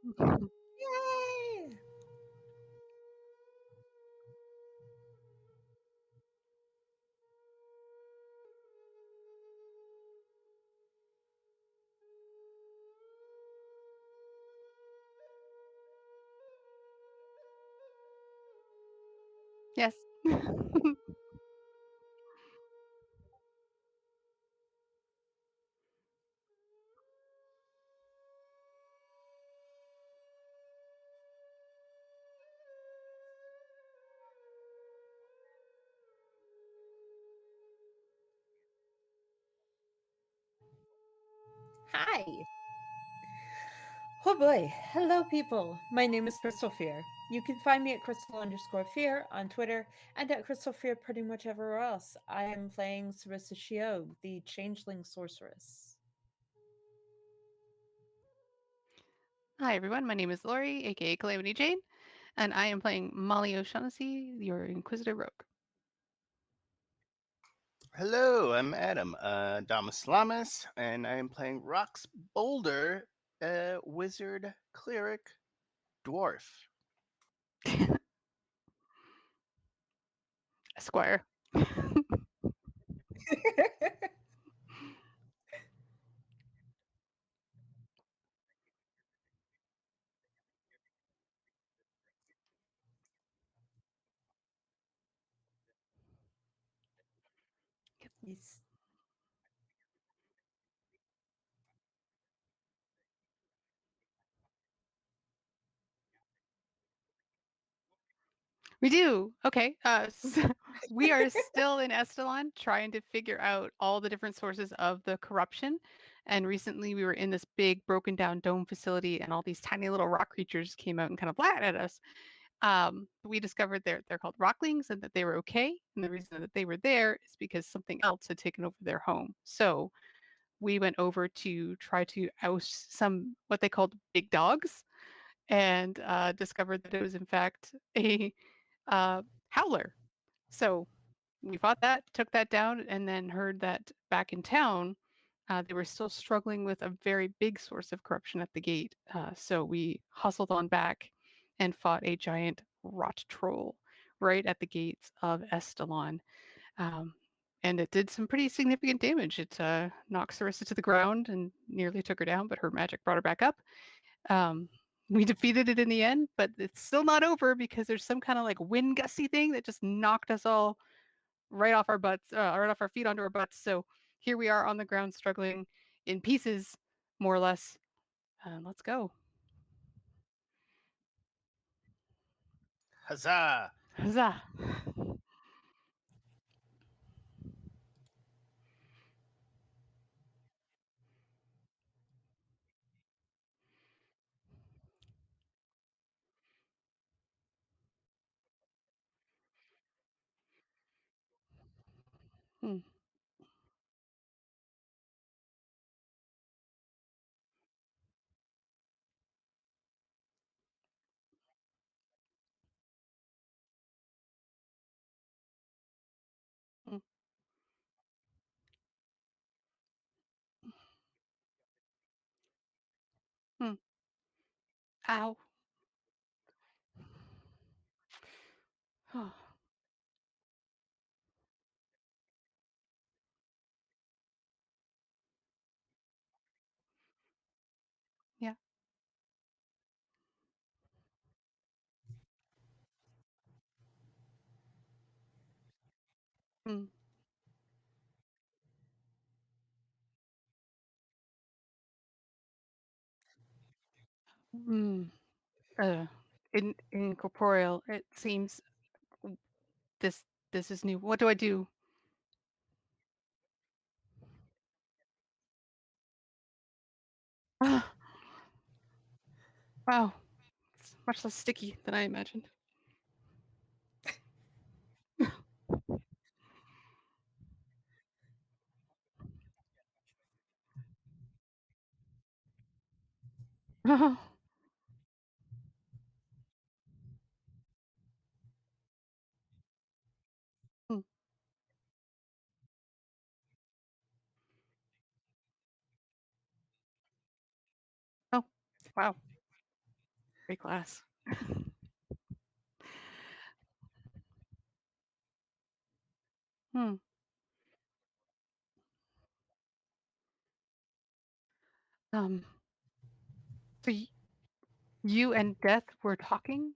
Yay! Yes. Hi. Oh boy. Hello, people. My name is Crystal Fear. You can find me at crystal_fear on Twitter and at Crystal Fear pretty much everywhere else. I am playing Sarissa Shiog, the Changeling Sorceress. Hi, everyone. My name is Lori, aka Calamity Jane, and I am playing Molly O'Shaughnessy, your Inquisitor Rogue. Hello, I'm Adam, Damas Lamas, and I am playing Rox Boulder, wizard, cleric, dwarf. Esquire. Yes. We do. Okay. So we are still in Estalon trying to figure out all the different sources of the corruption. And recently we were in this big broken down dome facility and all these tiny little rock creatures came out and kind of flat at us. We discovered they're called rocklings and that they were okay. And the reason that they were there is because something else had taken over their home. So we went over to try to oust some what they called big dogs and discovered that it was in fact a howler. So we fought that, took that down, and then heard that back in town they were still struggling with a very big source of corruption at the gate. So we hustled on back and fought a giant rot troll right at the gates of Estalon. Um, and it did some pretty significant damage. It knocked Sarissa to the ground and nearly took her down, but her magic brought her back up. Um, we defeated it in the end, but it's still not over because there's some kind of like wind gusty thing that just knocked us all right off our butts, right off our feet onto our butts. So here we are on the ground struggling in pieces, more or less. Let's go. Huzzah! Huzzah. Hmm. Hmm. Hmm. Ow. Oh, yeah. Hmm. Hmm. Uh, incorporeal. It seems this this is new. What do I do? Ah, wow, it's much less sticky than I imagined. Oh, hmm. Oh, wow. Great class. Hmm. So you and Death were talking?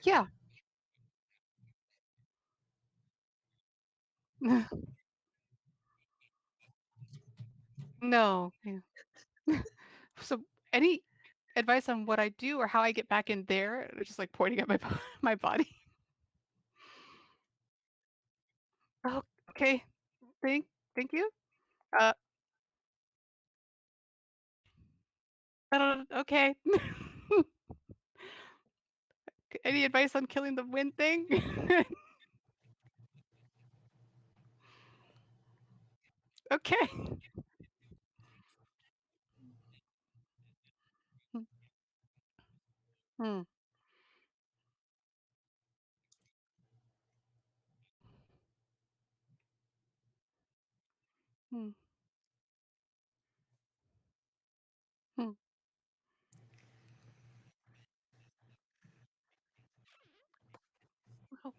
Yeah. No. Yeah. So any advice on what I do or how I get back in there? Just like pointing at my body. Oh, okay. Thank you. Uh, I don't. Okay. Any advice on killing the wind thing? Okay. Hmm. Hmm. Hmm. Oh,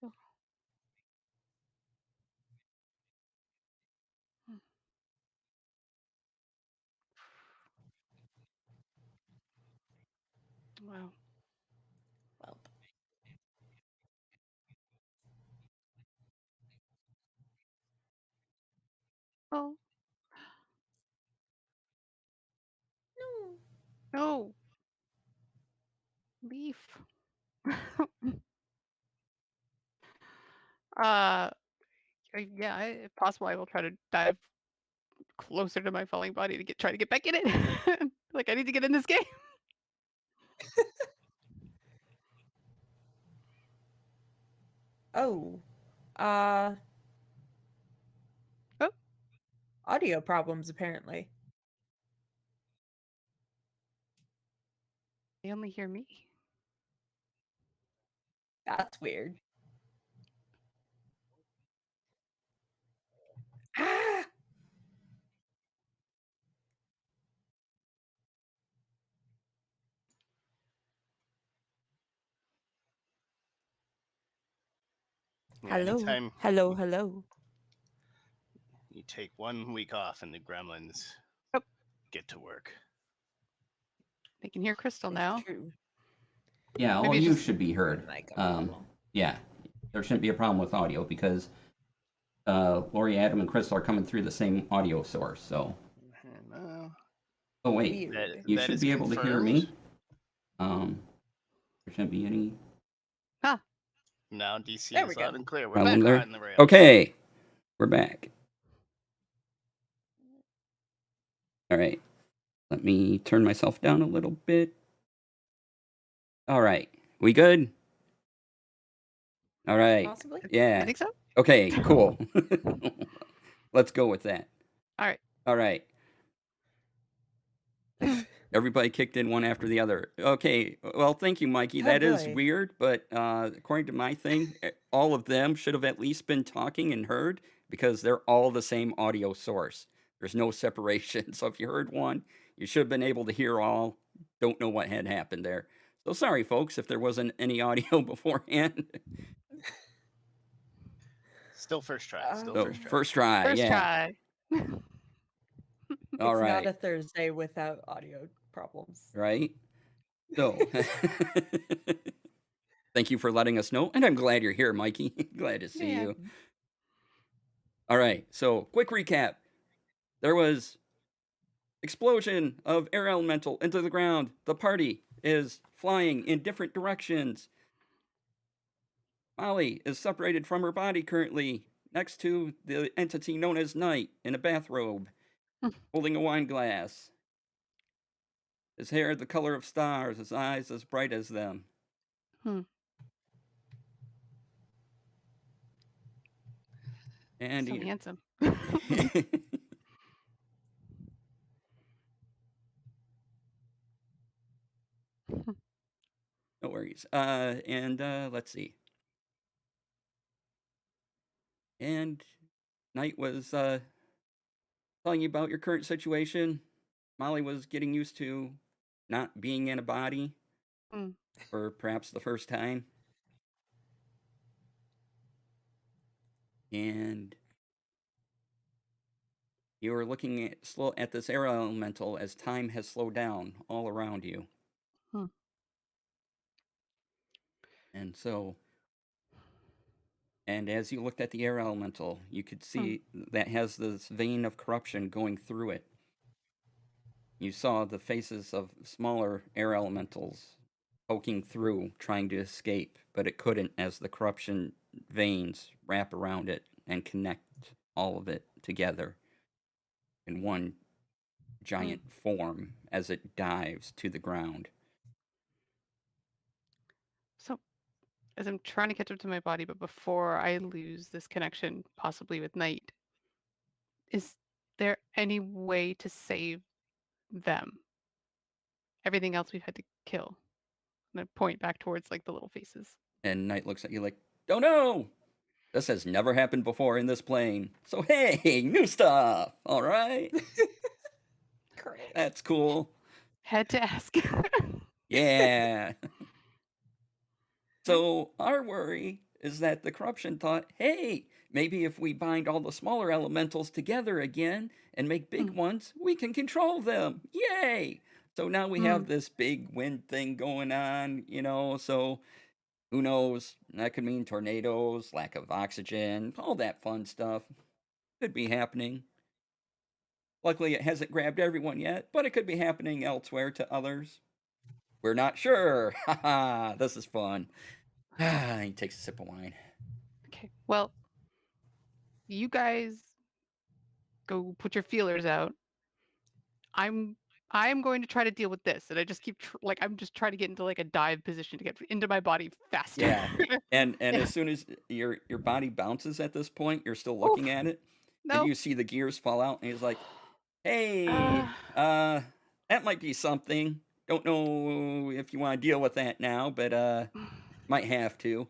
oh, hmm. Wow. Well, Oh no. no. Leaf. uh. Yeah. If possible, I will try to dive closer to my falling body to try to get back in it. Like I need to get in this game. Oh, Oh, audio problems apparently. they only hear me. That's weird. Ah! Yeah, Hello. anytime Hello, hello. you take 1 week off and the gremlins Oh, get to work. they can hear Crystal It's now. true. Yeah, all Maybe of it's you just should be heard. Like a problem. Yeah, there shouldn't be a problem with audio because Lori, Adam, and Crystal are coming through the same audio source. So, No, oh wait, Weird. you that should is be able to hear confirmed. me. There shouldn't be any huh. Now DC There we is loud go. and clear. We're problem back there. on the rails. Okay, we're back. All right, let me turn myself down a little bit. All right, we good? All right, Possibly. I yeah. think so. Okay, cool. Let's go with that. All right. All right. Everybody kicked in one after the other. Okay, well, thank you, Mikey. Oh, That is boy. weird, but according to my thing, all of them should have at least been talking and heard because they're all the same audio source. There's no separation. So if you heard one, you should have been able to hear all. Don't know what had happened there. So sorry, folks, if there wasn't any audio beforehand. Still first try. Still So first try. first try, First yeah. try. All It's not right, a Thursday without audio problems. right. So thank you for letting us know, and I'm glad you're here, Mikey. Glad to see Yeah. you. All right, so quick recap. There was explosion of air elemental into the ground. The party is flying in different directions. Molly is separated from her body currently next to the entity known as Night in a bathrobe, holding a wine glass. His hair the color of stars, his eyes as bright as them. Hmm. And So he, handsome. no worries. Let's see. And Knight was telling you about your current situation. Molly was getting used to not being in a body Mm. for perhaps the first time. And you are looking at this air elemental as time has slowed down all around you. Hmm. And so, and as you looked at the air elemental, you could see that has this vein of corruption going through it. You saw the faces of smaller air elementals poking through, trying to escape, but it couldn't as the corruption veins wrap around it and connect all of it together in one giant form as it dives to the ground. So, as I'm trying to catch up to my body, but before I lose this connection, possibly with Night, is there any way to save them? Everything else we've had to kill. And I point back towards like the little faces. And Knight looks at you like, don't know! This has never happened before in this plane. So hey, new stuff! Alright? Great. That's cool. Had to ask. Yeah. So our worry is that the corruption thought, hey, maybe if we bind all the smaller elementals together again and make big ones, we can control them. Yay! So now we have this big wind thing going on, so who knows? That could mean tornadoes, lack of oxygen, all that fun stuff. Could be happening. Luckily, it hasn't grabbed everyone yet, but it could be happening elsewhere to others. We're not sure. Haha, this is fun. He takes a sip of wine. Okay. Well, you guys go put your feelers out. I'm going to try to deal with this, and I just keep I'm just trying to get into like a dive position to get into my body faster. Yeah, and as soon as your body bounces at this point, you're still looking at it, and Nope. you see the gears fall out, and he's like, "Hey, that might be something. Don't know if you want to deal with that now, but might have to."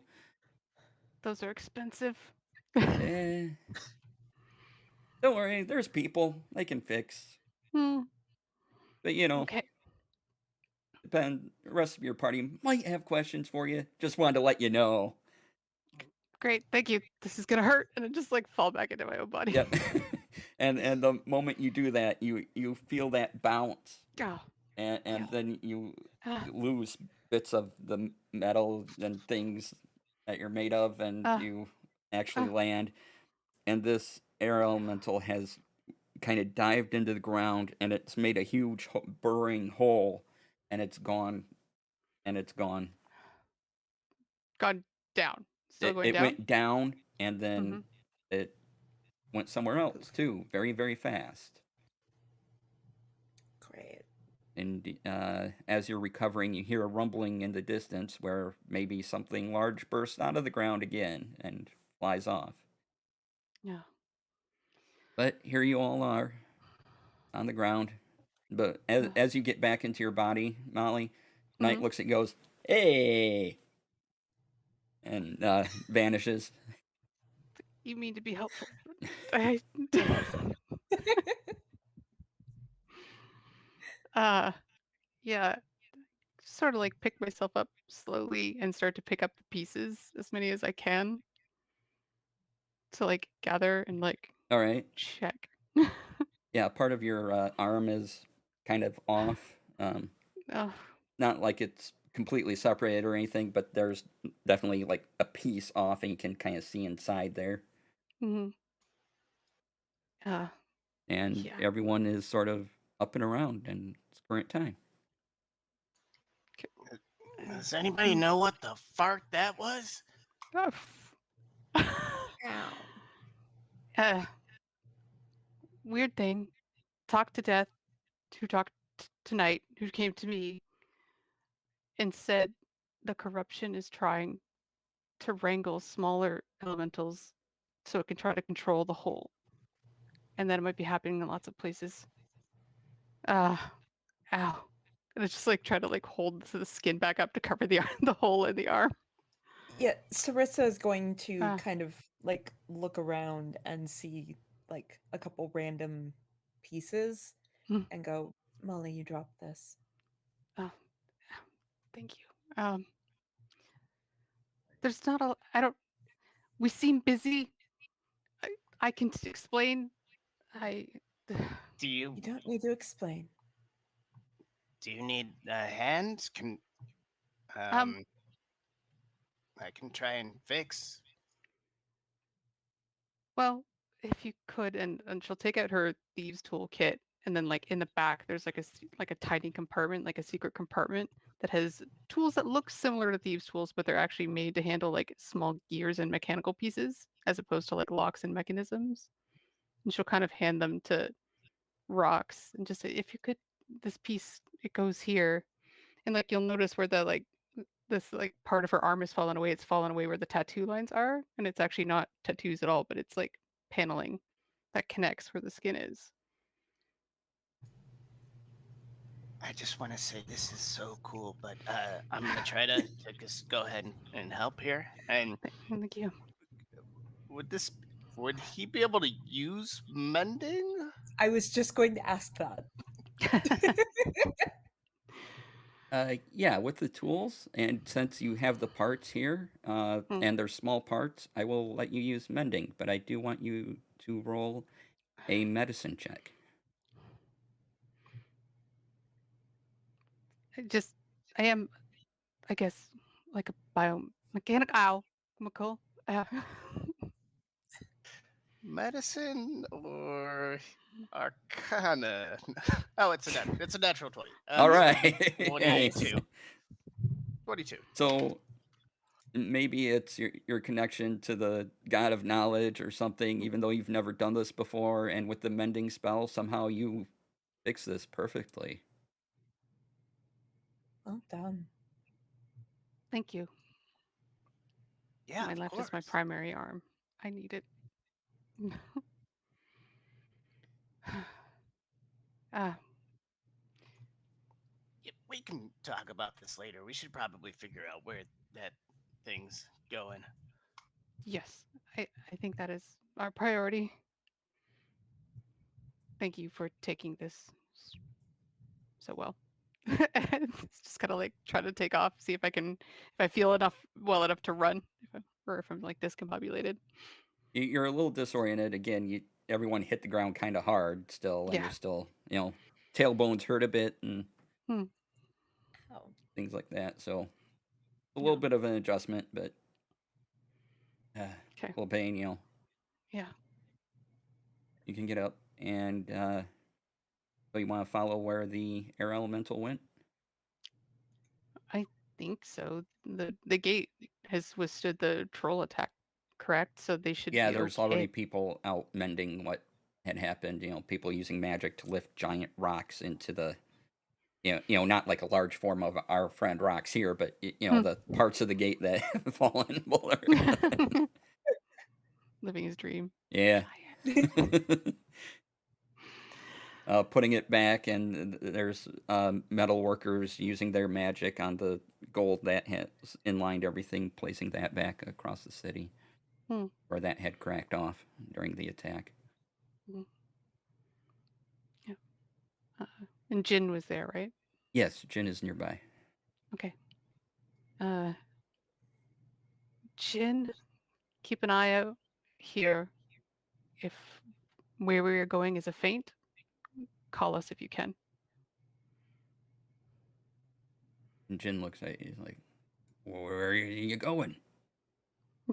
Those are expensive. Eh, don't worry, there's people they can fix. But Okay. the rest of your party might have questions for you. Just wanted to let you know. Great. Thank you. This is gonna hurt, and I just like fall back into my own body. Yep. and the moment you do that, you feel that bounce, Oh. and then you Ah. lose bits of the metal and things that you're made of, and you actually land. And this air elemental has kind of dived into the ground, and it's made a huge burrowing hole, and it's gone. And it's gone. Gone down. Still going It down? went down, and then it went somewhere else too, very, very fast. Great. And as you're recovering, you hear a rumbling in the distance where maybe something large bursts out of the ground again and flies off. Yeah. But here you all are on the ground. But as you get back into your body, Molly, Knight looks at you and goes, "Hey!" and vanishes. You mean to be helpful. Yeah. Sort of like pick myself up slowly and start to pick up the pieces, as many as I can, to like gather and like All right. check. Yeah, part of your arm is kind of off. Not like it's completely separated or anything, but there's definitely like a piece off, and you can kind of see inside there. And And everyone is sort of up and around in its current time. Does anybody know what the fart that was? Weird thing. Talked to Death, who talked tonight, who came to me and said the corruption is trying to wrangle smaller elementals so it can try to control the whole. And that it might be happening in lots of places. Ow. And I just like try to like hold the skin back up to cover the hole in the arm. Yeah, Sarissa is going to kind of like look around and see like a couple random pieces Hmm. and go, Molly, you dropped this. Oh, thank you. There's not a. I don't. We seem busy. I can explain. I. Do You you don't need to explain. need a hand? Um. I can try and fix. Well, if you could, and she'll take out her thieves toolkit, and then like in the back, there's like like a tiny compartment, like a secret compartment that has tools that look similar to thieves tools, but they're actually made to handle like small gears and mechanical pieces, as opposed to like locks and mechanisms. And she'll kind of hand them to Rocks and just say, if you could, this piece it goes here, and like you'll notice where the like this like part of her arm has fallen away. It's fallen away where the tattoo lines are, and it's actually not tattoos at all, but it's like paneling that connects where the skin is. I just want to say this is so cool, but I'm gonna try to just go ahead and help here. And Thank you. would this would he be able to use mending? I was just going to ask that. Yeah, with the tools, and since you have the parts here, and they're small parts, I will let you use mending, but I do want you to roll a medicine check. I am, I guess, like a biomechanical. Uh, Medicine or arcana? Oh, it's a natural 20. All So right. 22. 22. So maybe it's your connection to the god of knowledge or something, even though you've never done this before, and with the mending spell, somehow you fix this perfectly. Well done. Thank you. Yeah, My of left is my course. primary arm. I need it. uh, Yeah, we can talk about this later. We should probably figure out where that thing's going. yes, I think that is our priority. Thank you for taking this so well. It's just kind of like try to take off, see if I feel well enough to run, or if I'm like discombobulated. You're a little disoriented again. Everyone hit the ground kind of hard still, and Yeah. you're still, tailbones hurt a bit and Oh, things like that. So a Yeah. little bit of an adjustment, but a Okay. little pain. Yeah. You can get up, and so you want to follow where the air elemental went. I think so. The gate has withstood the troll attack, correct? So they should Yeah, be there's okay. already people out mending what had happened. People using magic to lift giant rocks into the, not like a large form of our friend rocks here, but the parts of the gate that have fallen. Living his dream. Yeah. Putting it back, and there's metal workers using their magic on the gold that has inlined everything, placing that back across the city where that had cracked off during the attack. Yeah. And Jin was there, right? Yes, Jin is nearby. Okay. Jin, keep an eye out here. If where we are going is a feint, call us if you can. And Jin looks at you like, "Where are you going?"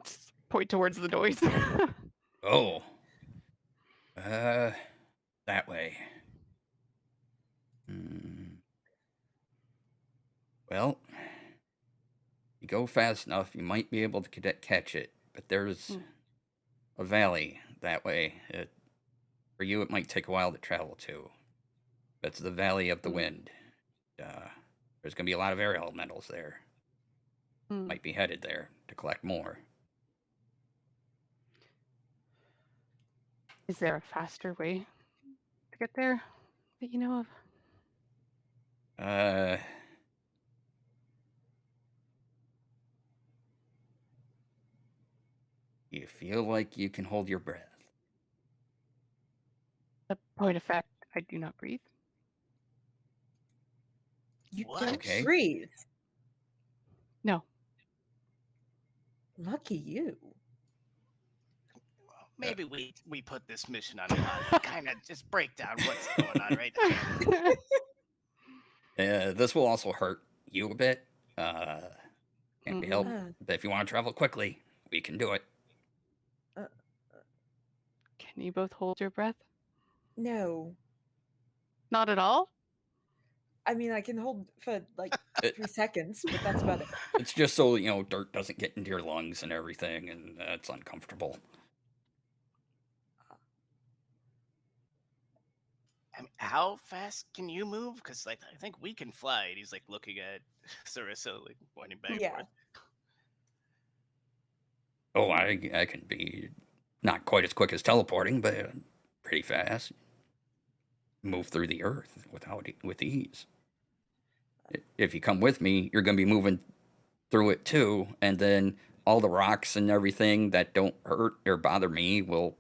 Just point towards the noise. Oh, that way. Well, you go fast enough, you might be able to catch it, but there's a valley that way. For you, it might take a while to travel to. That's the Valley of the Wind. There's going to be a lot of air elementals there. Might be headed there to collect more. Is there a faster way to get there that you know of? You feel like you can hold your breath. Point of fact, I do not breathe. You What? don't Okay. breathe. No. Lucky you. Maybe we put this mission on pause. Kind of just break down what's going on right now. This will also hurt you a bit. Can't be helped. Uh, But if you want to travel quickly, we can do it. Can you both hold your breath? no. Not at all? I mean, I can hold for like 3 seconds, but that's about it. It's just so, dirt doesn't get into your lungs and everything, and it's uncomfortable. I mean, how fast can you move? Because like I think we can fly. And he's like looking at Sarissa, like pointing back and Yeah. forth. Oh, I can be not quite as quick as teleporting, but pretty fast. Move through the earth with ease. If you come with me, you're going to be moving through it too, and then all the rocks and everything that don't hurt or bother me will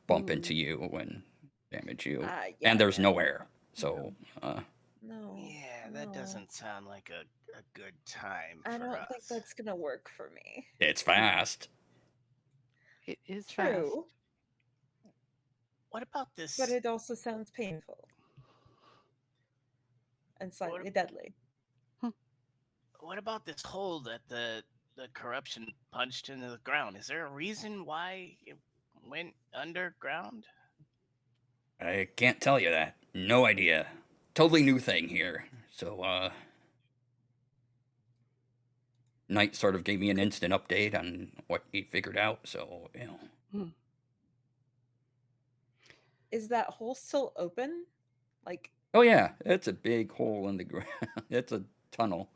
bump into you and damage you. Yeah, and there's yeah. no air, so No. Yeah, that no. doesn't sound like a good time I for don't us. think that's gonna work for me. it's fast. It is fast. True, What about this? but it also sounds painful and slightly deadly. What about this hole that the corruption punched into the ground? Is there a reason why it went underground? I can't tell you that. No idea. Totally new thing here. So, Knight sort of gave me an instant update on what he figured out, so, Is that hole still open? Like, Oh, yeah, it's a big hole in the ground. It's a tunnel.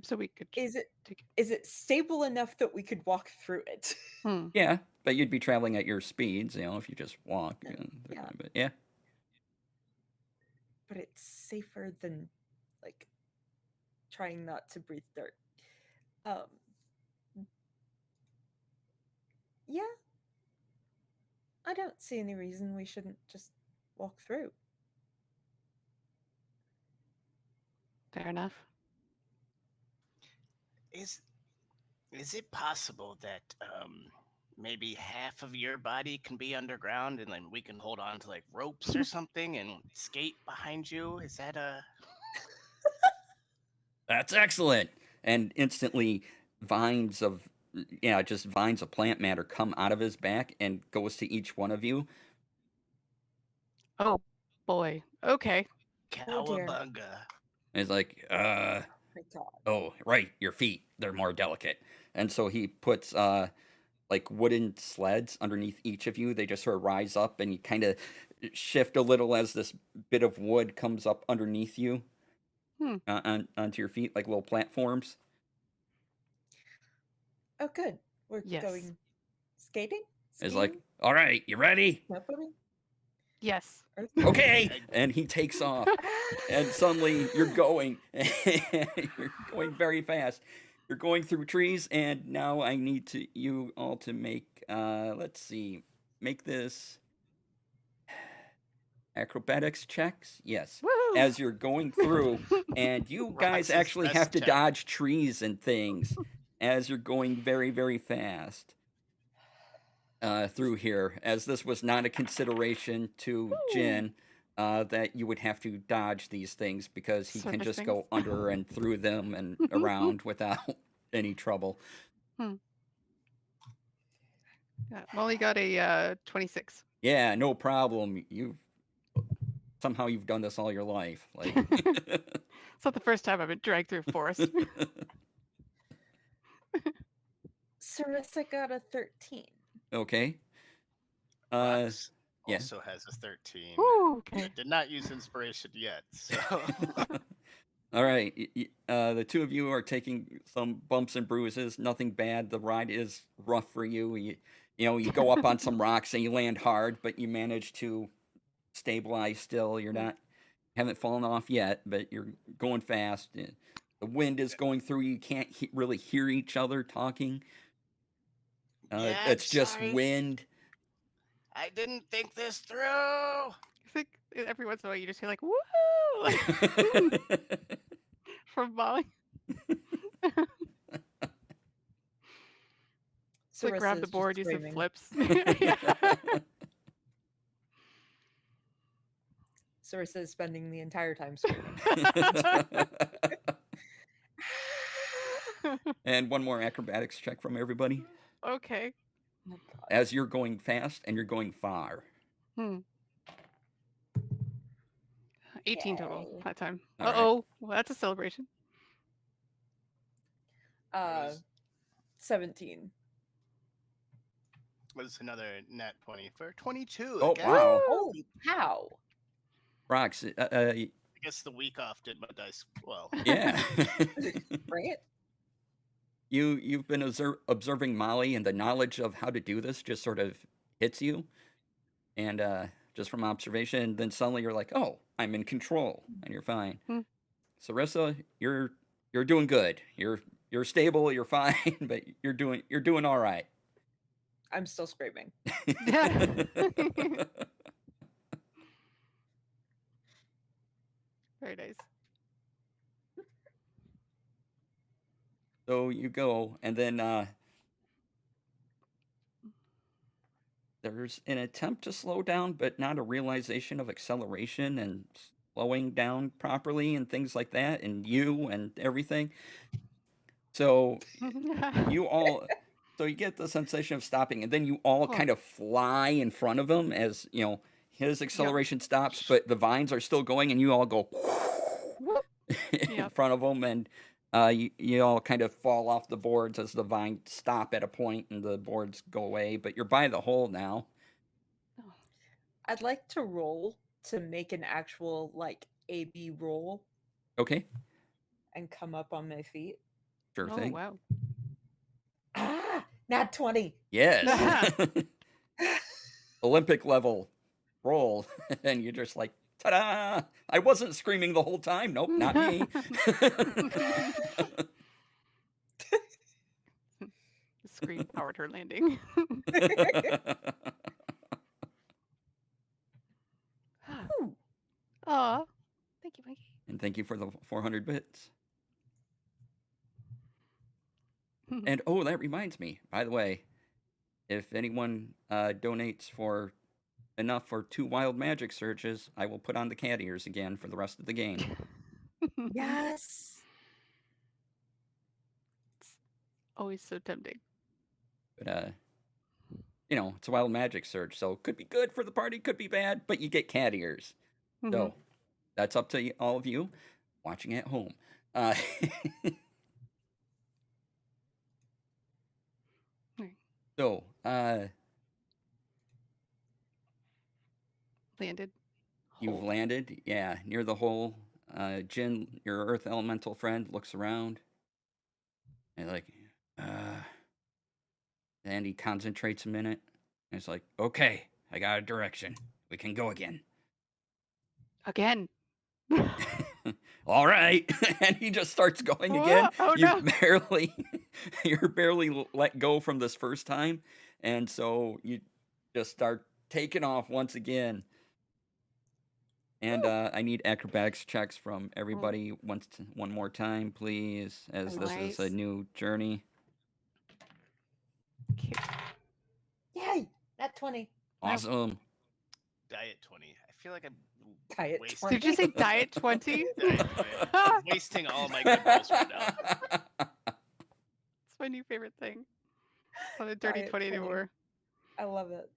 So we could is take it stable enough that we could walk through it? it. Yeah, but you'd be traveling at your speeds, if you just walk. Yeah. But yeah. But it's safer than like trying not to breathe dirt. Yeah. I don't see any reason we shouldn't just walk through. Fair enough. Is it possible that maybe half of your body can be underground and then we can hold on to like ropes or something and skate behind you? Is that a That's excellent. And instantly, vines of plant matter come out of his back and goes to each one of you. Oh boy. Okay. Oh dear. cowabunga? And he's like, My God. oh, right, your feet, they're more delicate. And so he puts like wooden sleds underneath each of you. They just sort of rise up and you kind of shift a little as this bit of wood comes up underneath you onto your feet, like little platforms. Oh, good. We're Yes. going skating? It's like, Skiing? all right, you ready? Snowboarding? Yes. Earth- Okay. And he takes off. And suddenly you're going. You're going very fast. You're going through trees, and now I need you all to make let's see, make this acrobatics checks. Yes. Woo! As you're going through, and you guys Rox's actually best have to check. dodge trees and things as you're going very, very fast. Through here, as this was not a consideration to Jin, that you would have to dodge these things because he can Surface just things. go under and through them and around without any trouble. Yeah, Molly got a 26. Yeah, no problem. Somehow you've done this all your life. Like, It's not the first time I've been dragged through a forest. Sarissa got a 13. okay. Rox yeah. also has a 13. Woo, okay. I did not use inspiration yet, so All right. The two of you are taking some bumps and bruises. Nothing bad. The ride is rough for you. You go up on some rocks and you land hard, but you manage to stabilize still. You're haven't fallen off yet, but you're going fast. The wind is going through. You can't really hear each other talking. Yeah, It's just sorry. wind. I didn't think this through. I think every once in a while you just hear like woo, like, from Molly. It's like grab the board, use the flips. Yeah. Sarissa is spending the entire time screaming. And one more acrobatics check from everybody. Okay. Oh, God. As you're going fast and you're going far. 18 total Yay. that time. All right. Uh-oh. Well, that's a celebration. 17. Was another nat 20 for 22 Oh, again. wow. Holy cow. Rox, I guess the week off did my dice well. yeah. Right? You've been observing Molly, and the knowledge of how to do this just sort of hits you. And just from observation, then suddenly you're like, oh, I'm in control, and you're fine. Sarissa, you're doing good. You're stable, you're fine, but you're doing all right. I'm still screaming. Very nice. So you go, and then there's an attempt to slow down, but not a realization of acceleration and slowing down properly and things like that, and you and everything. So you all, so you get the sensation of stopping, and then you all Huh. kind of fly in front of him as his acceleration stops, but the vines are still going, and you all go in Yep. front of them, and you all kind of fall off the boards as the vines stop at a point and the boards go away. But you're by the hole now. I'd like to roll to make an actual like A-B roll Okay, and come up on my feet. sure Oh, thing. wow. Ah, not 20. Yes. Olympic level roll, and you're just like, ta-da! I wasn't screaming the whole time. Nope, not me. The scream powered her landing. Whew. Aw. Thank you, Mikey. And thank you for the 400 bits. And oh, that reminds me, by the way, if anyone donates for enough for 2 wild magic searches, I will put on the cat ears again for the rest of the game. Yes. Always so tempting. But it's a wild magic search, so could be good for the party, could be bad, but you get cat ears. So that's up to all of you watching at home. So, Landed. you've Hole. landed, yeah, near the hole. Jin, your earth elemental friend, looks around and and he concentrates a minute. And it's like, okay, I got a direction. We can go again. Again. All right. And he just starts going again. Oh, You're no. barely let go from this first time. And so you just start taking off once again. And I need acrobatics checks from everybody one more time, please, as this is a Nice. new journey. Okay. Yay. Not 20. Awesome. Diet 20. I feel like I'm Diet wasting. 20. Did you say diet 20? Diet 20. I'm wasting all my good rolls right now. It's my new favorite thing. It's not a dirty Diet 20 20. anymore. I love it.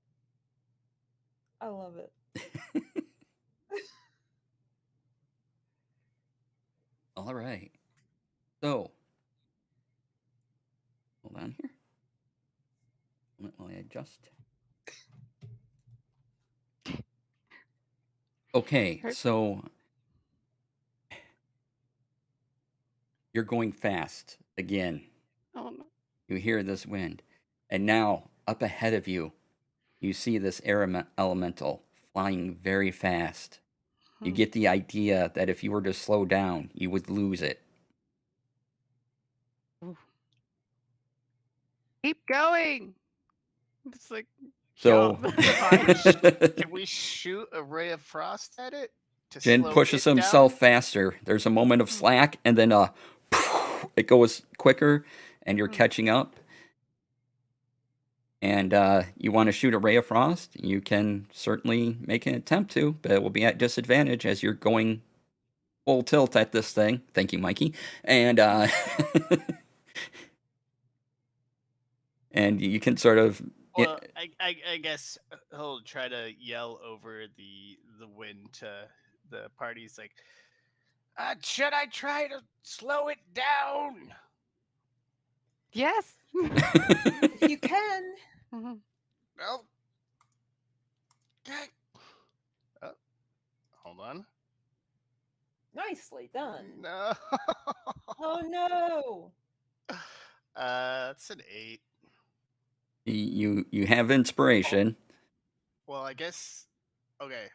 I love it. All right. So, hold on here. While I adjust. Okay, so you're going fast again. Oh, no. You hear this wind. And now, up ahead of you, you see this air elemental flying very fast. You get the idea that if you were to slow down, you would lose it. Keep going. It's like So Yeah, that's fine. Can we shoot a ray of frost at it to Jin slow pushes it himself down? faster. There's a moment of Hmm. slack, and then it goes quicker, and you're Hmm. catching up. And you want to shoot a ray of frost, you can certainly make an attempt to, but it will be at disadvantage as you're going full tilt at this thing. Thank you, Mikey. And and you can sort of Well, I guess he'll try to yell over the wind to the parties like, should I try to slow it down? Yes. If you can. Mhm. Well, okay. Oh, hold on. Nicely done. No. Oh no. That's an 8. you have inspiration. Well, I guess. Okay.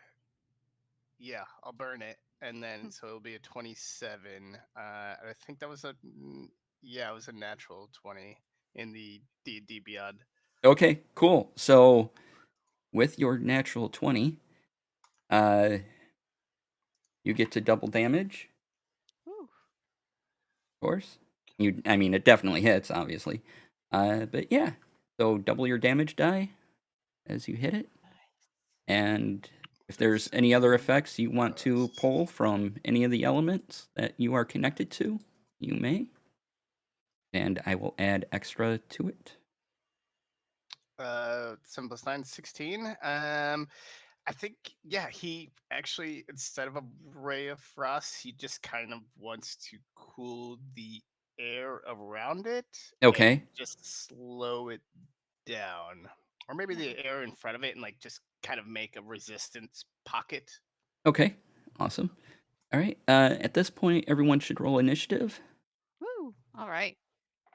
Yeah, I'll burn it, and then so it'll be a 27. I think that was yeah, it was a natural 20 in the D&D Beyond. Okay, cool. So with your natural 20, uh, you get to double damage, Ooh. of course. I mean, it definitely hits, obviously. But yeah, so double your damage die as you hit it. And if there's any other effects you want to pull from any of the elements that you are connected to, you may. And I will add extra to it. 7 plus 9, 16. I think, yeah, he actually, instead of a ray of frost, he just kind of wants to cool the air around it Okay. and just slow it down. Or maybe the air in front of it and like just kind of make a resistance pocket. Okay. Awesome. All right. At this point, everyone should roll initiative, Woo. All right.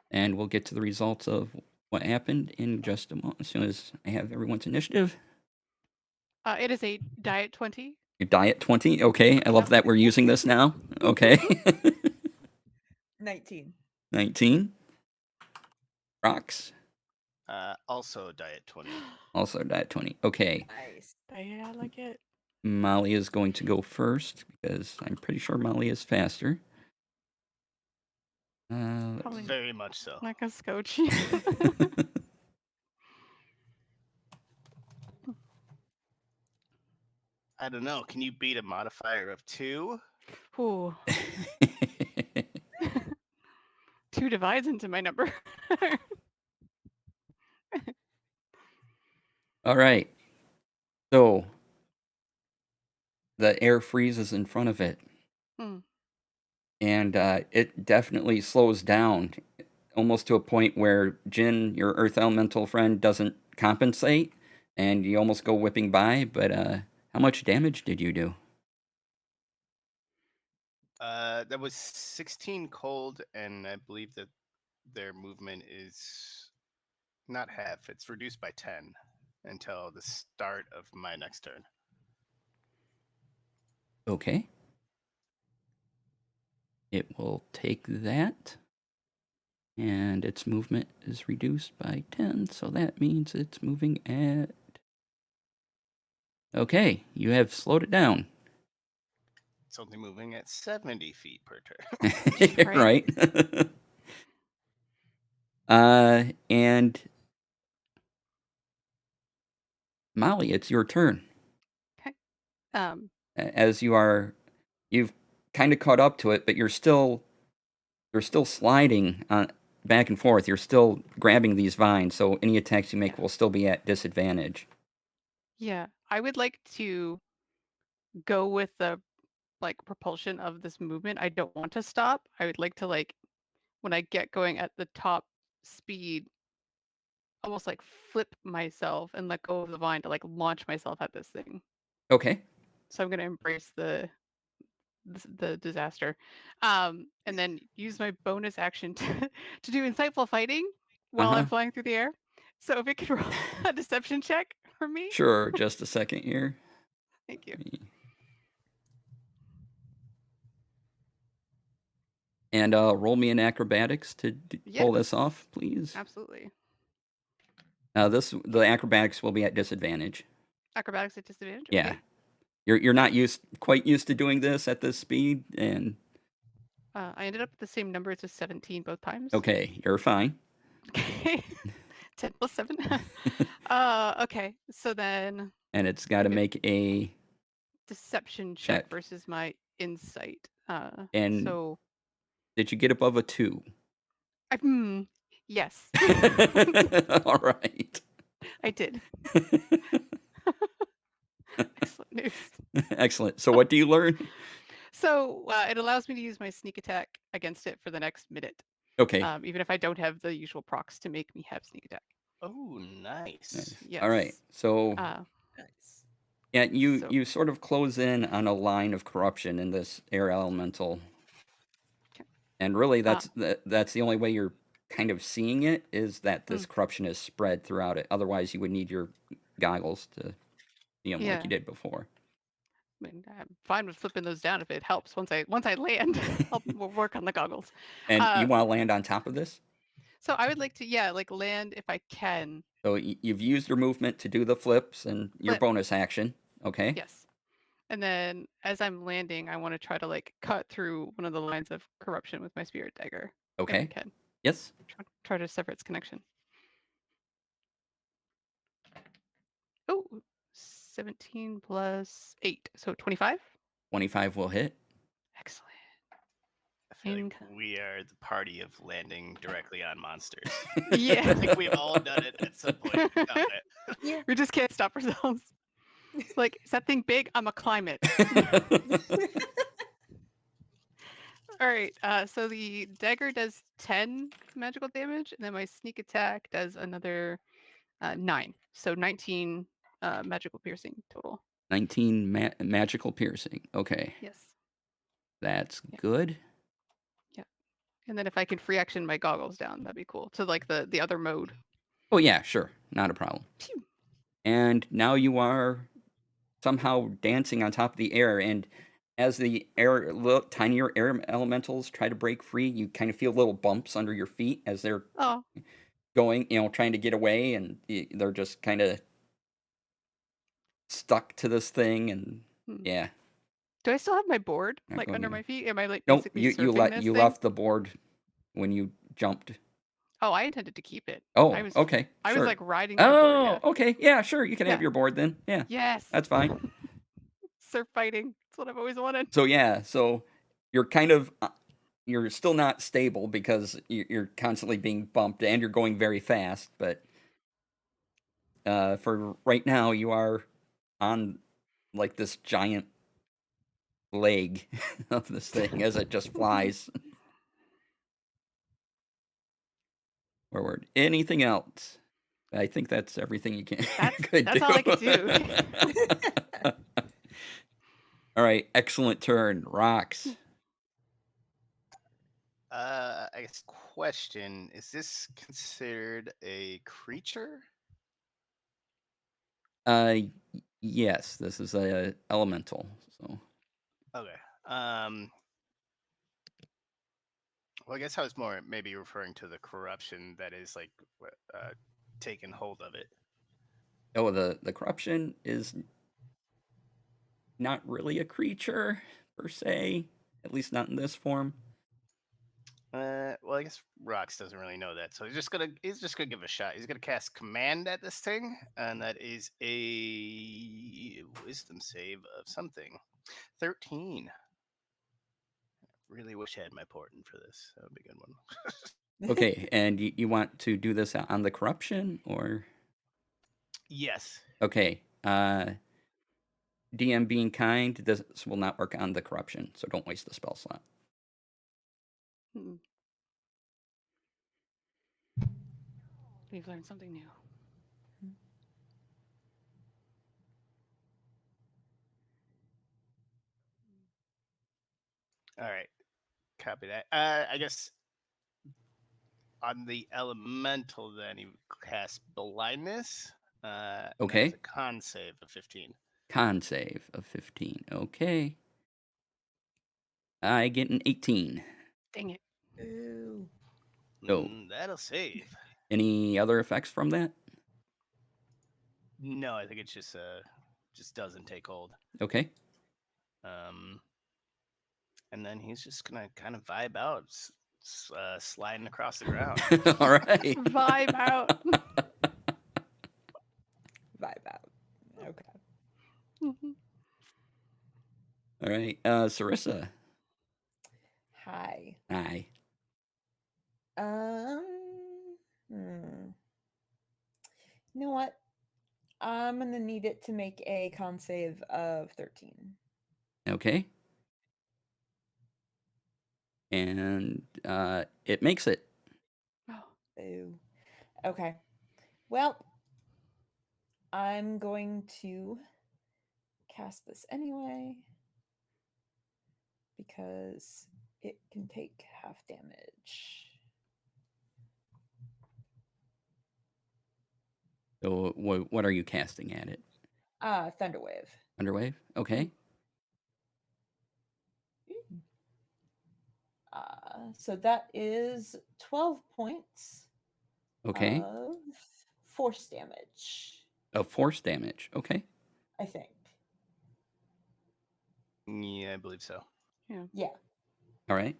and we'll get to the results of what happened in just a moment. As soon as I have everyone's initiative. It is a diet 20. Your diet 20. Okay. I love Yep. that we're using this now. Okay. 19. 19. Rocks. Also diet 20. Also diet 20. Okay. Nice. Yeah, I like it. Molly is going to go first because I'm pretty sure Molly is faster. Probably Very much so. like a scotch. I don't know. Can you beat a modifier of 2? Ooh. 2 divides into my number. All right. So the air freezes in front of it, Hmm. and it definitely slows down almost to a point where Jin, your earth elemental friend, doesn't compensate, and you almost go whipping by. But how much damage did you do? That was 16 cold, and I believe that their movement is not half. It's reduced by 10 until the start of my next turn. Okay. It will take that. And its movement is reduced by 10, so that means it's moving at. Okay, you have slowed it down. It's only moving at 70 feet per turn. Right. Right. And Molly, it's your turn. Okay. As you've kind of caught up to it, but you're still sliding back and forth. You're still grabbing these vines, so any attacks you make Yeah. will still be at disadvantage. Yeah. I would like to go with the propulsion of this movement. I don't want to stop. I would like to when I get going at the top speed, almost flip myself and let go of the vine to launch myself at this thing. Okay. So I'm gonna embrace the disaster, and then use my bonus action to do insightful fighting while I'm flying through the air. So if it could roll a deception check for me, Sure, just a second here. thank you. And roll me an acrobatics to pull this Yes, off, please. absolutely. The acrobatics will be at disadvantage. Acrobatics at disadvantage? Yeah. Okay. You're not quite used to doing this at this speed, and I ended up with the same numbers as 17 both times. okay, you're fine. Okay. 10 plus 7. Okay. So then And it's got to Okay. make a deception check. check versus my insight. And So did you get above a 2? yes, All right. I did. Excellent news. Excellent. So what do you learn? So it allows me to use my sneak attack against it for the next minute, Okay. even if I don't have the usual procs to make me have sneak attack. Oh, nice. Nice. Yes. All right. So Nice. yeah, so- you sort of close in on a line of corruption in this air elemental. Okay. And really that's the only way you're kind of seeing it is that this corruption is spread throughout it. Otherwise you would need your goggles to see them like you did before. I mean, I'm fine with flipping those down if it helps. Once I land, we'll work on the goggles. And you want to land on top of this? So I would like to, land if I can. So you've used your movement to do the flips and your Flip. bonus action. Okay. Yes. And then as I'm landing, I want to try to cut through one of the lines of corruption with my spirit dagger. If I Okay. can. Yes. Try to sever its connection. Oh, 17 plus 8. So 25? 25 will hit. Excellent. I feel like we are the party of landing directly on monsters. Yeah. I think we've all done it at some point. We've done it. Yeah. We just can't stop ourselves. It's like, is that thing big? I'm a climb it. All right. So the dagger does 10 magical damage, and then my sneak attack does another 9. So 19 magical piercing total. 19 magical piercing. Okay. Yes. That's Yeah. good. Yeah. And then if I can free action my goggles down, that'd be cool. To the other mode. Oh yeah, sure. Not a problem. Phew. And now you are somehow dancing on top of the air, and as the tinier air elementals try to break free, you kind of feel little bumps under your feet as they're going, trying to get away, and they're just kind of stuck to this thing, and yeah. Do I still have my board Not going under either. my feet? Am I Nope, basically you surfing this thing? left the board when you jumped. Oh, I intended to keep it. Oh, I was, okay. I sure. was riding my board. Yeah. Okay. Yeah, sure. You can have Yeah. your board then. Yeah. Yes. That's fine. Surf fighting. That's what I've always wanted. So yeah, so you're kind of you're still not stable because you're constantly being bumped and you're going very fast, but for right now you are on like this giant leg of this thing as it just flies forward. Anything else? I think that's everything you can. That's all I could do. All right, excellent turn, Rocks. I guess question, is this considered a creature? Yes, this is a elemental. So Okay. Well, I guess I was more maybe referring to the corruption that is taking hold of it. oh, the corruption is not really a creature per se, at least not in this form. Well, I guess Rox doesn't really know that, so he's just gonna give it a shot. He's gonna cast command at this thing, and that is a wisdom save of something. 13. Really wish I had my portent for this. That would be a good one. Okay, and you want to do this on the corruption or? Yes. Okay. DM being kind, this will not work on the corruption, so don't waste the spell slot. We've learned something new. All right. Copy that. I guess on the elemental, then he casts blindness. Okay. That's a con save of 15. Con save of 15. Okay. I get an 18. Dang it. Ooh. Oh. That'll save. Any other effects from that? No, I think it's just doesn't take hold. Okay. And then he's just gonna kind of vibe out, sliding across the ground. All right. Vibe out. Vibe out. Okay. Mhm. All right. Sarissa. Hi. Hi. You know what? I'm gonna need it to make a con save of 13. Okay. And it makes it. Oh, Boo. Okay. Well, I'm going to cast this anyway because it can take half damage. So what are you casting at it? Thunderwave. Underwave? Okay. So that is 12 points Okay. of force damage, Of force damage. Okay. I think. Yeah, I believe so. Yeah. All right.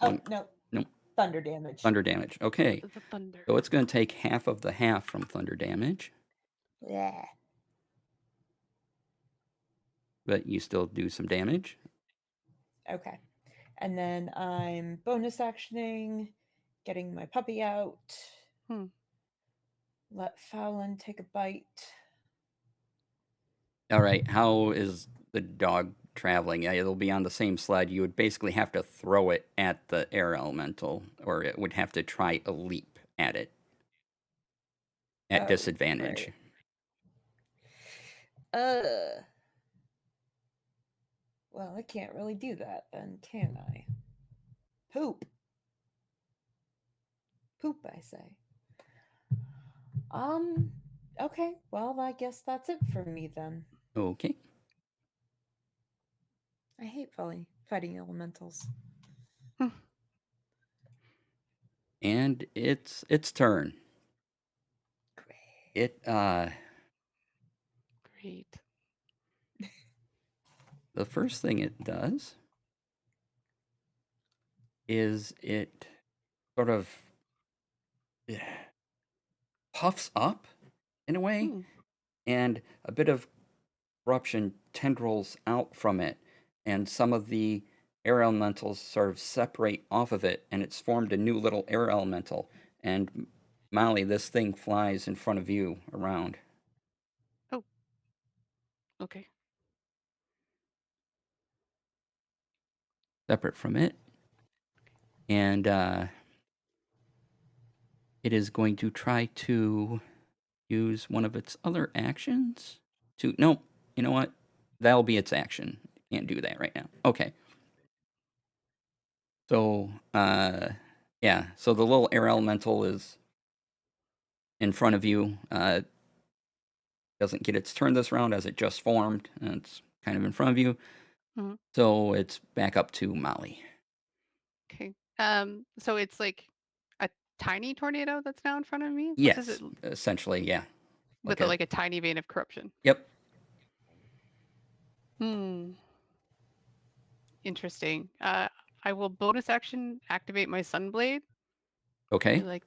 Oh, So no. no. Thunder damage. Thunder damage. Okay. the thunder. So it's going to take half of the half from thunder damage, Yeah. but you still do some damage. Okay. And then I'm bonus actioning, getting my puppy out. Hmm. Let Fowlin take a bite. All right. How is the dog traveling? It'll be on the same sled. You would basically have to throw it at the air elemental, or it would have to try a leap at it at Oh, disadvantage. right. Well, I can't really do that then, can I? Poop. Poop, I say. Okay. Well, I guess that's it for me then. Okay. I hate fighting elementals. And it's turn. Great. Great. The first thing it does is it sort of puffs up in a way, Hmm. and a bit of corruption tendrils out from it, and some of the air elementals sort of separate off of it, and it's formed a new little air elemental. And Molly, this thing flies in front of you around. Okay. Separate from it. And it is going to try to use one of its other actions to. No, you know what? That'll be its action. Can't do that right now. Okay. So, yeah. So the little air elemental is in front of you. Doesn't get its turn this round as it just formed, and it's kind of in front of you. Mhm. So it's back up to Molly. Okay. So it's like a tiny tornado that's now in front of me. What does Yes, it essentially, yeah. with like a tiny vein of corruption? Yep. Hmm. Interesting. I will bonus action activate my sunblade. Okay. Be like,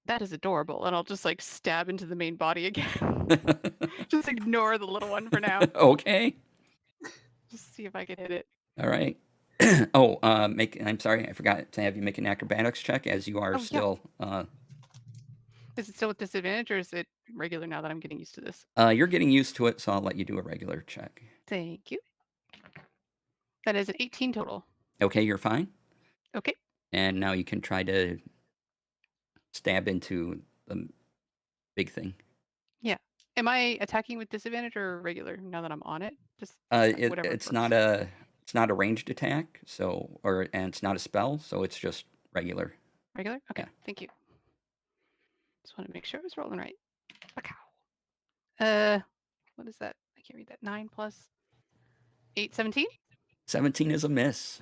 that is adorable, and I'll just like stab into the main body again. Just ignore the little one for now. Okay. Just see if I can hit it. All right. I'm sorry, I forgot to have you make an acrobatics check as you are Oh, yeah. still. Is it still with disadvantage, or is it regular now that I'm getting used to this? You're getting used to it, so I'll let you do a regular check. Thank you. That is an 18 total. Okay, you're fine. Okay. And now you can try to stab into the big thing. Yeah. Am I attacking with disadvantage or regular now that I'm on it? Just whatever. It's works. not a ranged attack, and it's not a spell, so it's just regular. Regular? Okay. Yeah. Thank you. Just want to make sure I was rolling right. Pow. What is that? I can't read that. 9 plus 8, 17? 17 is a miss.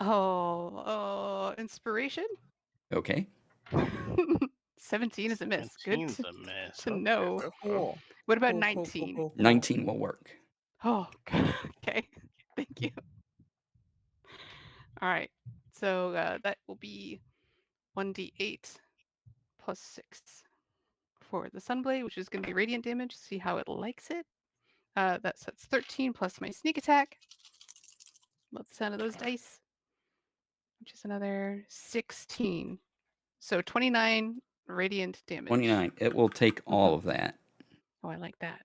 Oh, inspiration? Okay. 17 is a miss. Good 17's a miss. to Okay, know. okay. Cool. What about Cool, cool, 19? cool, cool. 19 will work. Oh, okay. Thank you. All right. So that will be 1d8 plus 6 for the Sunblade, which is going to be radiant damage. See how it likes it. That's 13 plus my sneak attack. Love the sound of those dice. Which is another 16. So 29 radiant damage. 29. It will take all of that. Oh, I like that.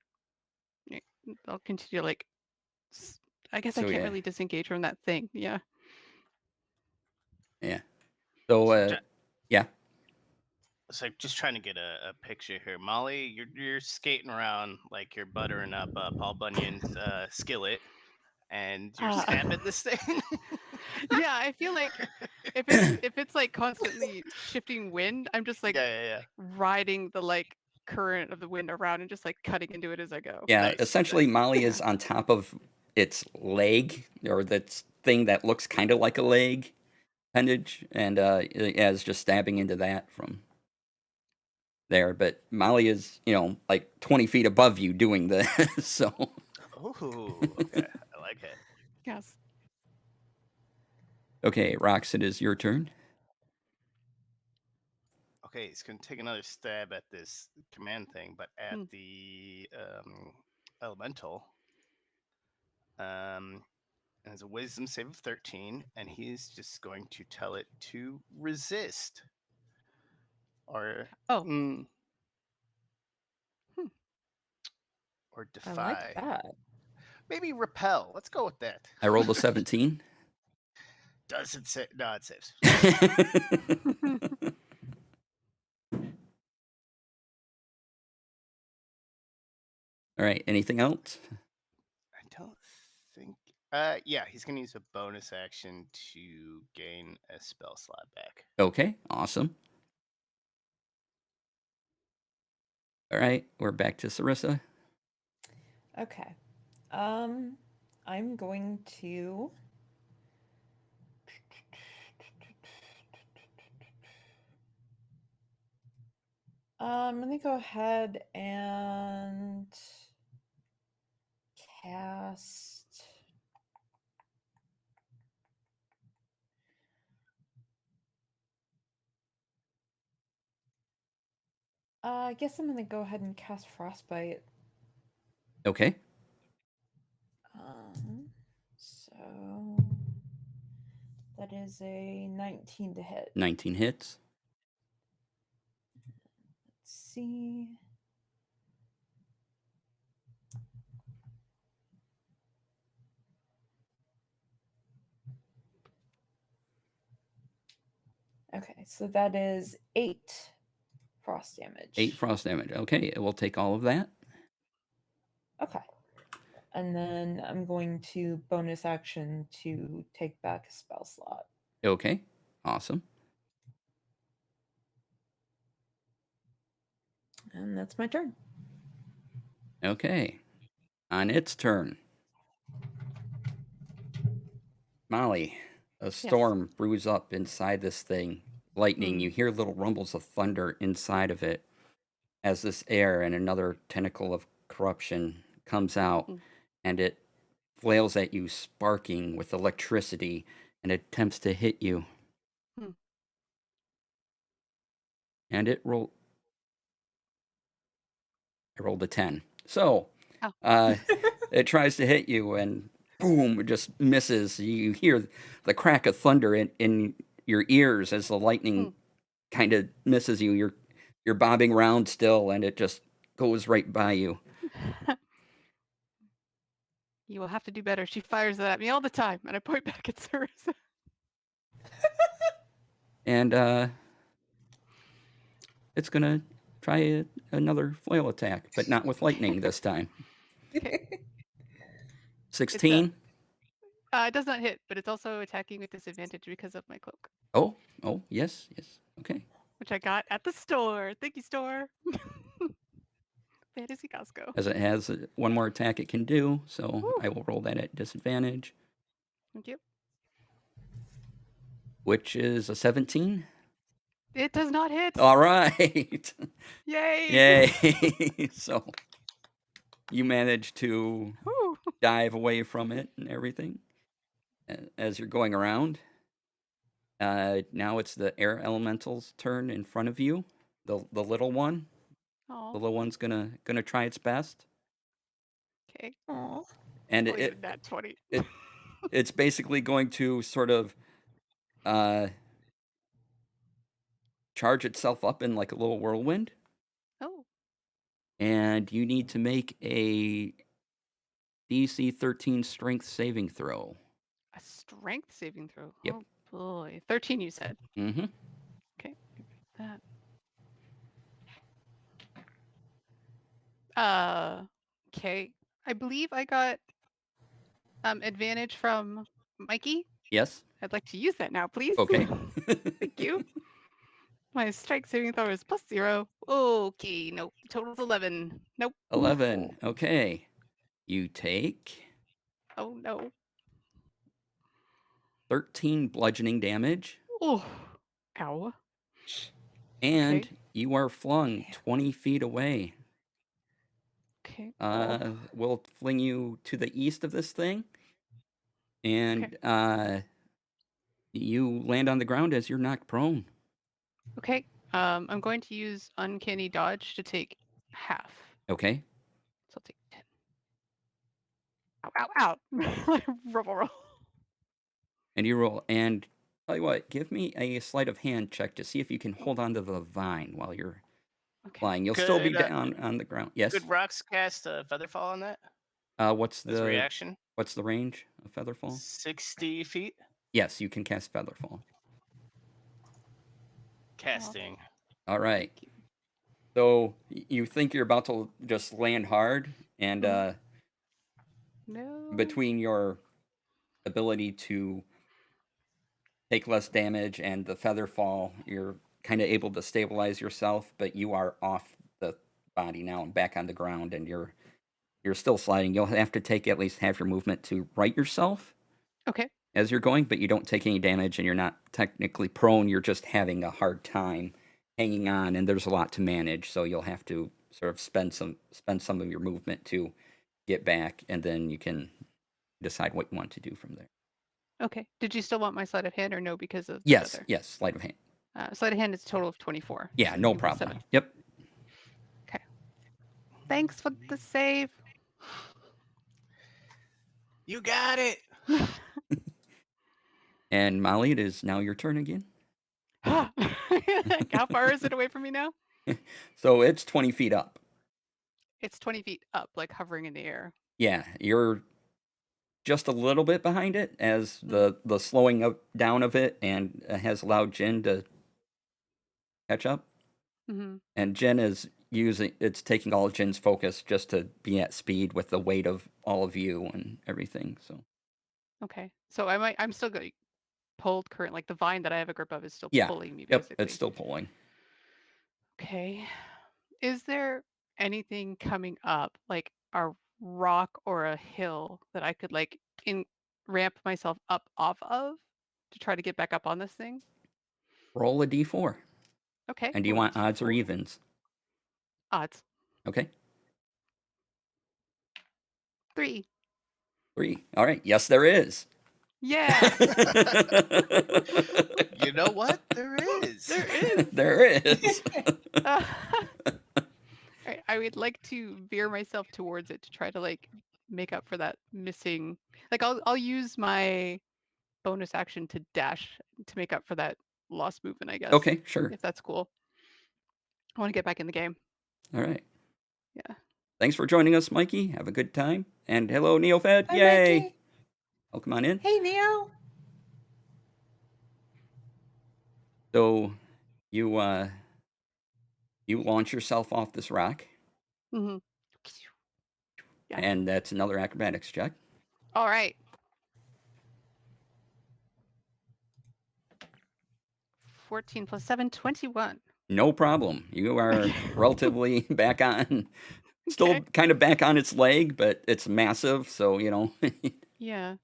Yeah, I'll continue to like. I guess I So, can't yeah. really disengage from that thing. Yeah. Yeah. So, yeah. It's like just trying to get a picture here. Molly, you're skating around like you're buttering up Paul Bunyan's skillet, and you're stabbing this thing. Yeah, I feel like if it's like constantly shifting wind, I'm just like yeah. riding the like current of the wind around and just like cutting into it as I go. Yeah, Nice, essentially, nice. Molly is on top of its leg, or that thing that looks kind of like a leg appendage, and is just stabbing into that from there. But Molly is, like 20 feet above you doing this, so. Ooh, okay, I like it. Yes. Okay, Rox, it is your turn. Okay, he's gonna take another stab at this command thing, but at the elemental. Has a wisdom save of 13, and he's just going to tell it to resist. Or or defy. I like that. Maybe repel. Let's go with that. I rolled a 17. Does it say? No, it saves. All right, anything else? I don't think. Yeah, he's gonna use a bonus action to gain a spell slot back. Okay, awesome. All right, we're back to Sarissa. Okay. I'm going to let me go ahead and cast I guess I'm gonna go ahead and cast Frostbite. Okay. So that is a 19 to hit. 19 hits. Let's see. Okay, so that is 8 frost damage. 8 frost damage. Okay, it will take all of that. Okay. And then I'm going to bonus action to take back a spell slot. Okay, awesome. And that's my turn. Okay, on its turn. Molly, a storm brews up inside this thing. Lightning, you hear little rumbles of thunder inside of it as this air and another tentacle of corruption comes out, and it flails at you, sparking with electricity, and attempts to hit you. And I rolled a 10. So, it tries to hit you, and boom, it just misses. You hear the crack of thunder in your ears as the lightning kind of misses you. You're bobbing around still, and it just goes right by you. You will have to do better. She fires that at me all the time, and I point back at Sarissa. And it's going to try another flail attack, but not with lightning this time. Okay. 16? It does not hit, but it's also attacking with disadvantage because of my cloak. Oh, yes. Okay. Which I got at the store. Thank you, store. Fantasy Costco. As it has one more attack it can do, so I will roll that at disadvantage. Thank you. Which is a 17. It does not hit. All right. Yay! Yay. So you manage to Woo. dive away from it and everything as you're going around. Now it's the air elemental's turn in front of you. The little one. The Oh, little one's gonna try its best, okay. Aw. and Only did that 20. it's basically going to sort of charge itself up in like a little whirlwind, Oh, and you need to make a DC 13 strength saving throw. a strength saving throw. Yep. Oh boy. 13, you said. Mm-hmm. Okay. That. Okay. I believe I got advantage from Mikey. Yes. I'd like to use that now, please. Okay. Thank you. My strike saving throw is +0. Okay, nope. Total's 11. Nope. 11. Okay. You take Oh no. 13 bludgeoning damage, Oh. Ow. and Okay. you are flung 20 feet away. Okay. Cool. We'll fling you to the east of this thing, and you land on the ground as you're knocked prone. Okay. I'm going to use uncanny dodge to take half. Okay. So I'll take 10. Ow, ow, ow. roll. And you roll. And tell you what, give me a sleight of hand check to see if you can hold on to the vine while you're Okay. flying. You'll still be Could, down on the ground. Yes. Could Rocks cast a Featherfall on that What's as a the reaction? what's the range of Featherfall? 60 feet Yes, you can cast Featherfall. casting. All right. Thank you. So you think you're about to just land hard, and No. between your ability to take less damage and the feather fall, you're kind of able to stabilize yourself, but you are off the body now and back on the ground, and you're still sliding. You'll have to take at least half your movement to right yourself Okay. as you're going, but you don't take any damage, and you're not technically prone. You're just having a hard time hanging on, and there's a lot to manage, so you'll have to sort of spend some of your movement to get back, and then you can decide what you want to do from there. Okay. Did you still want my sleight of hand or no because of the Yes, feather? yes, sleight of hand. Sleight of hand is a total of 24. Yeah, no Plus problem. 7. Yep. Thanks for the save. You got it. And Molly, it is now your turn again. How far is it away from me now? So it's 20 feet up. It's 20 feet up, like hovering in the air. Yeah, you're just a little bit behind it as the slowing down of it and has allowed Jin to catch up. Mm-hmm. And Jin is it's taking all of Jin's focus just to be at speed with the weight of all of you and everything. So Okay. So I'm still getting pulled current, like the vine that I have a grip of is still yeah, pulling me yep, basically. it's still pulling. Okay. Is there anything coming up, like a rock or a hill that I could like ramp myself up off of to try to get back up on this thing? Roll a d4. Okay. And do you roll a want odds or D4. evens? Odds. Okay. 3. 3. All right. Yes, there is. Yeah. You know what? There is. There is. There is. All right, I would like to veer myself towards it to try to like make up for that missing. Like I'll use my bonus action to dash to make up for that lost movement, I guess. Okay, sure. If that's cool. I want to get back in the game. All right. Yeah. Thanks for joining us, Mikey. Have a good time. And hello, NeoFed. Hi, Yay. Mikey. Welcome on in. Hey, Neo. So you launch yourself off this rock, Mm-hmm. Yeah. and that's another acrobatics check. All right. 14 plus 7, 21. No problem. You are relatively back on, still Okay. kind of back on its leg, but it's massive, so Yeah.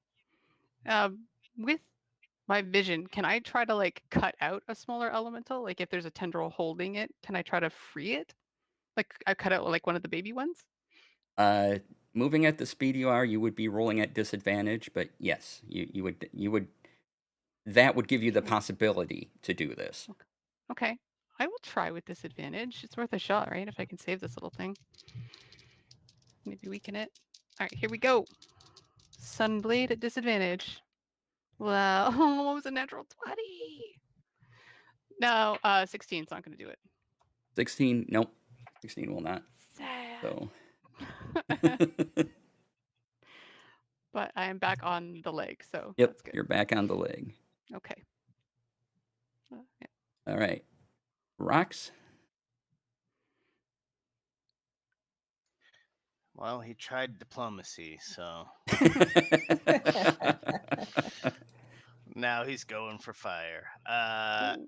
With my vision, can I try to like cut out a smaller elemental? Like if there's a tendril holding it, can I try to free it? Like I cut out like one of the baby ones? Moving at the speed you are, you would be rolling at disadvantage, but yes, you would that would give you the Okay. possibility to do this. Okay. I will try with disadvantage. It's worth a shot, right? If I can save this little thing. Maybe weaken it. All right, here we go. Sunblade at disadvantage. Well, what was a natural 20? No, 16's not going to do it. 16, nope. 16 will not. Sad. So But I am back on the leg, so yep, that's good. you're back on the leg. Okay. Yeah. All right. Rocks? Well, he tried diplomacy, so now he's going for fire. Ooh.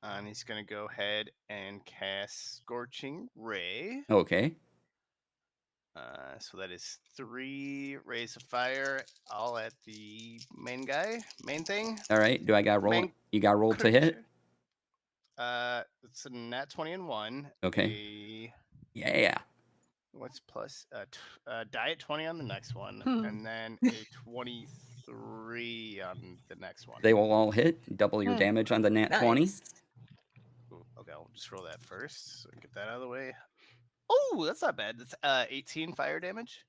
And he's gonna go ahead and cast Scorching Ray. Okay. So that is 3 rays of fire, all at the main thing. All right. Do I got roll? Main You got roll to hit? It's a nat 20 and 1. Okay. Yeah. What's plus? Die at 20 on the next one, Hmm. and then a 23 on the next one. They will all hit. Double your damage on the nat 20. Nice. Ooh, okay, I'll just roll that first, so I can get that out of the way. Oh, that's not bad. That's 18 fire damage.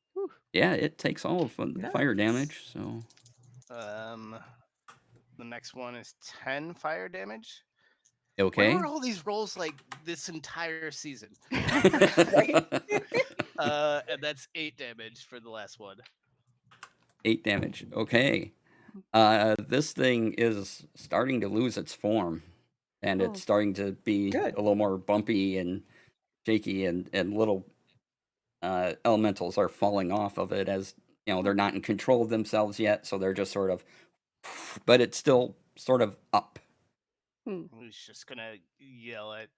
Yeah, it takes all of the fire Nice. damage. So The next one is 10 fire damage. okay. Where were all these rolls like this entire season? Right? And that's 8 damage for the last one. 8 damage. Okay. This thing is starting to lose its form, and Oh. it's starting to be Good. a little more bumpy and shaky, and little elementals are falling off of it as they're not in control of themselves yet, so they're just sort of, but it's still sort of up. He's just gonna yell at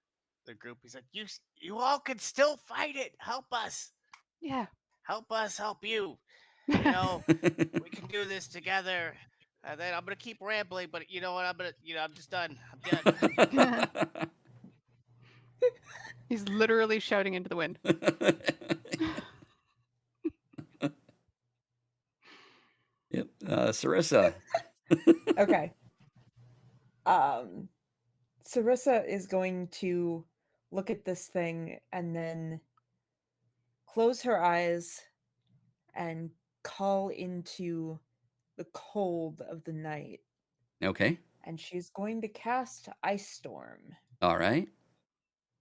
the group. He's like, "You all can still fight it. Help us. Yeah. Help us. Help you. We can do this together." And then I'm gonna keep rambling, but you know what? I'm just done. I'm done. He's literally shouting into the wind. Yep. Sarissa. Okay. Sarissa is going to look at this thing and then close her eyes and call into the cold of the night. Okay. And she's going to cast Ice Storm. All right.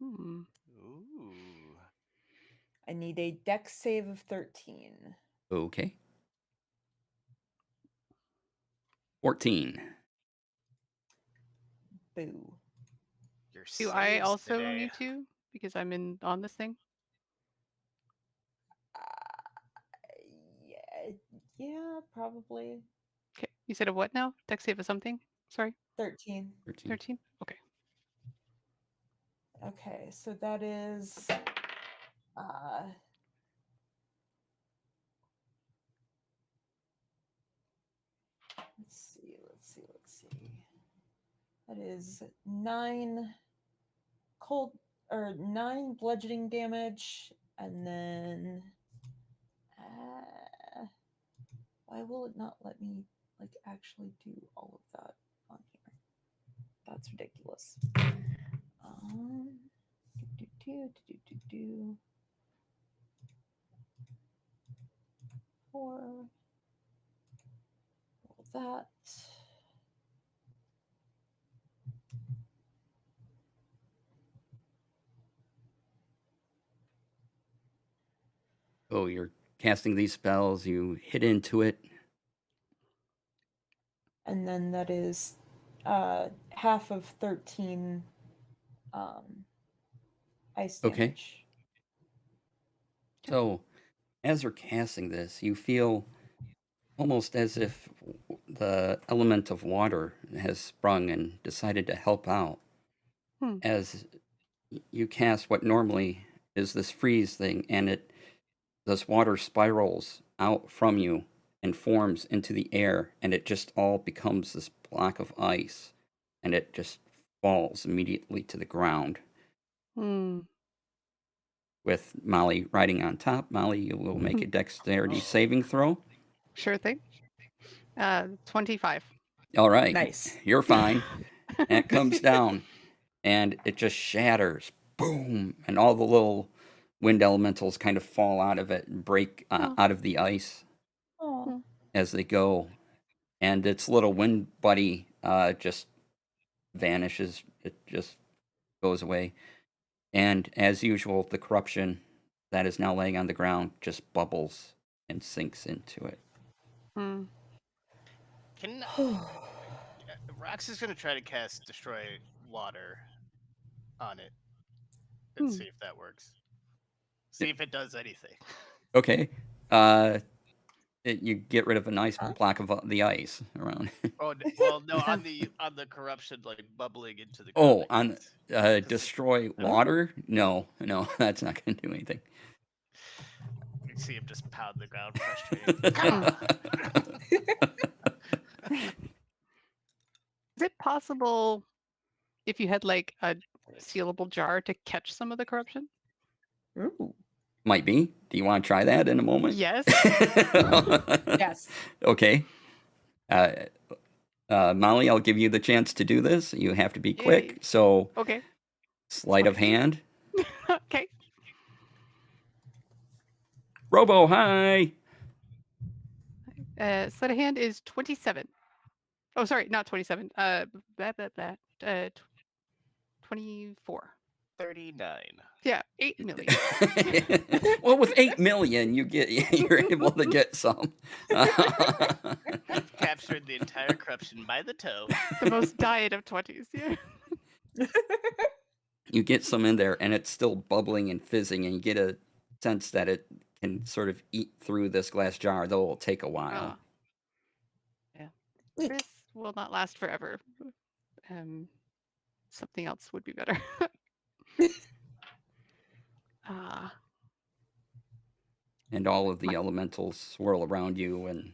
Hmm. Ooh. I need a dex save of 13. Okay. 14. Boo. Your Do I saves also today. need to? Because I'm on this thing? Yeah, probably. Okay. You said a what now? Dex save of something? Sorry? 13. 13? Okay. Okay, so that is let's see. That is 9 bludgeoning damage, and then why will it not let me actually do all of that on here? That's ridiculous. Four. Roll that. Oh, you're casting these spells. You hit into it. And then that is half of 13 ice damage. Okay. So, as you're casting this, you feel almost as if the element of water has sprung and decided to help out. As you cast what normally is this freeze thing, and this water spirals out from you and forms into the air, and it just all becomes this block of ice, and it just falls immediately to the ground. With Molly riding on top. Molly, you will make a dexterity saving throw. Sure thing. 25. All right. Nice. You're fine. And it comes down, and it just shatters. Boom! And all the little wind elementals kind of fall out of it and break out of the ice Oh. as they go. And its little wind buddy just vanishes. It just goes away. And as usual, the corruption that is now laying on the ground just bubbles and sinks into it. Can Rox is gonna try to cast Destroy Water on it and see if that works. See if it does anything. Okay. You get rid of a nice block of the ice around. Oh well, no, on the corruption like bubbling into the Oh, ground. on destroy water? No, that's not going to do anything. You see him just pound the ground, frustrated. Is it possible if you had like a sealable jar to catch some of the corruption? Ooh. Might be. Do you want to try that in a moment? Yes. Yes. Okay. Molly, I'll give you the chance to do this. You have to be quick. Yay. So, Okay. sleight of hand. Okay. Robo, hi. Sleight of hand is 27. Oh, sorry, not 27. 24. 39. Yeah, 8 million. Well, with 8 million, you're able to get some. You've captured the entire corruption by the toe. The most diet of 20s. Yeah. You get some in there, and it's still bubbling and fizzing, and you get a sense that it can sort of eat through this glass jar, though it'll take a while. Yeah. This will not last forever. Something else would be better. And all of the elementals swirl around you and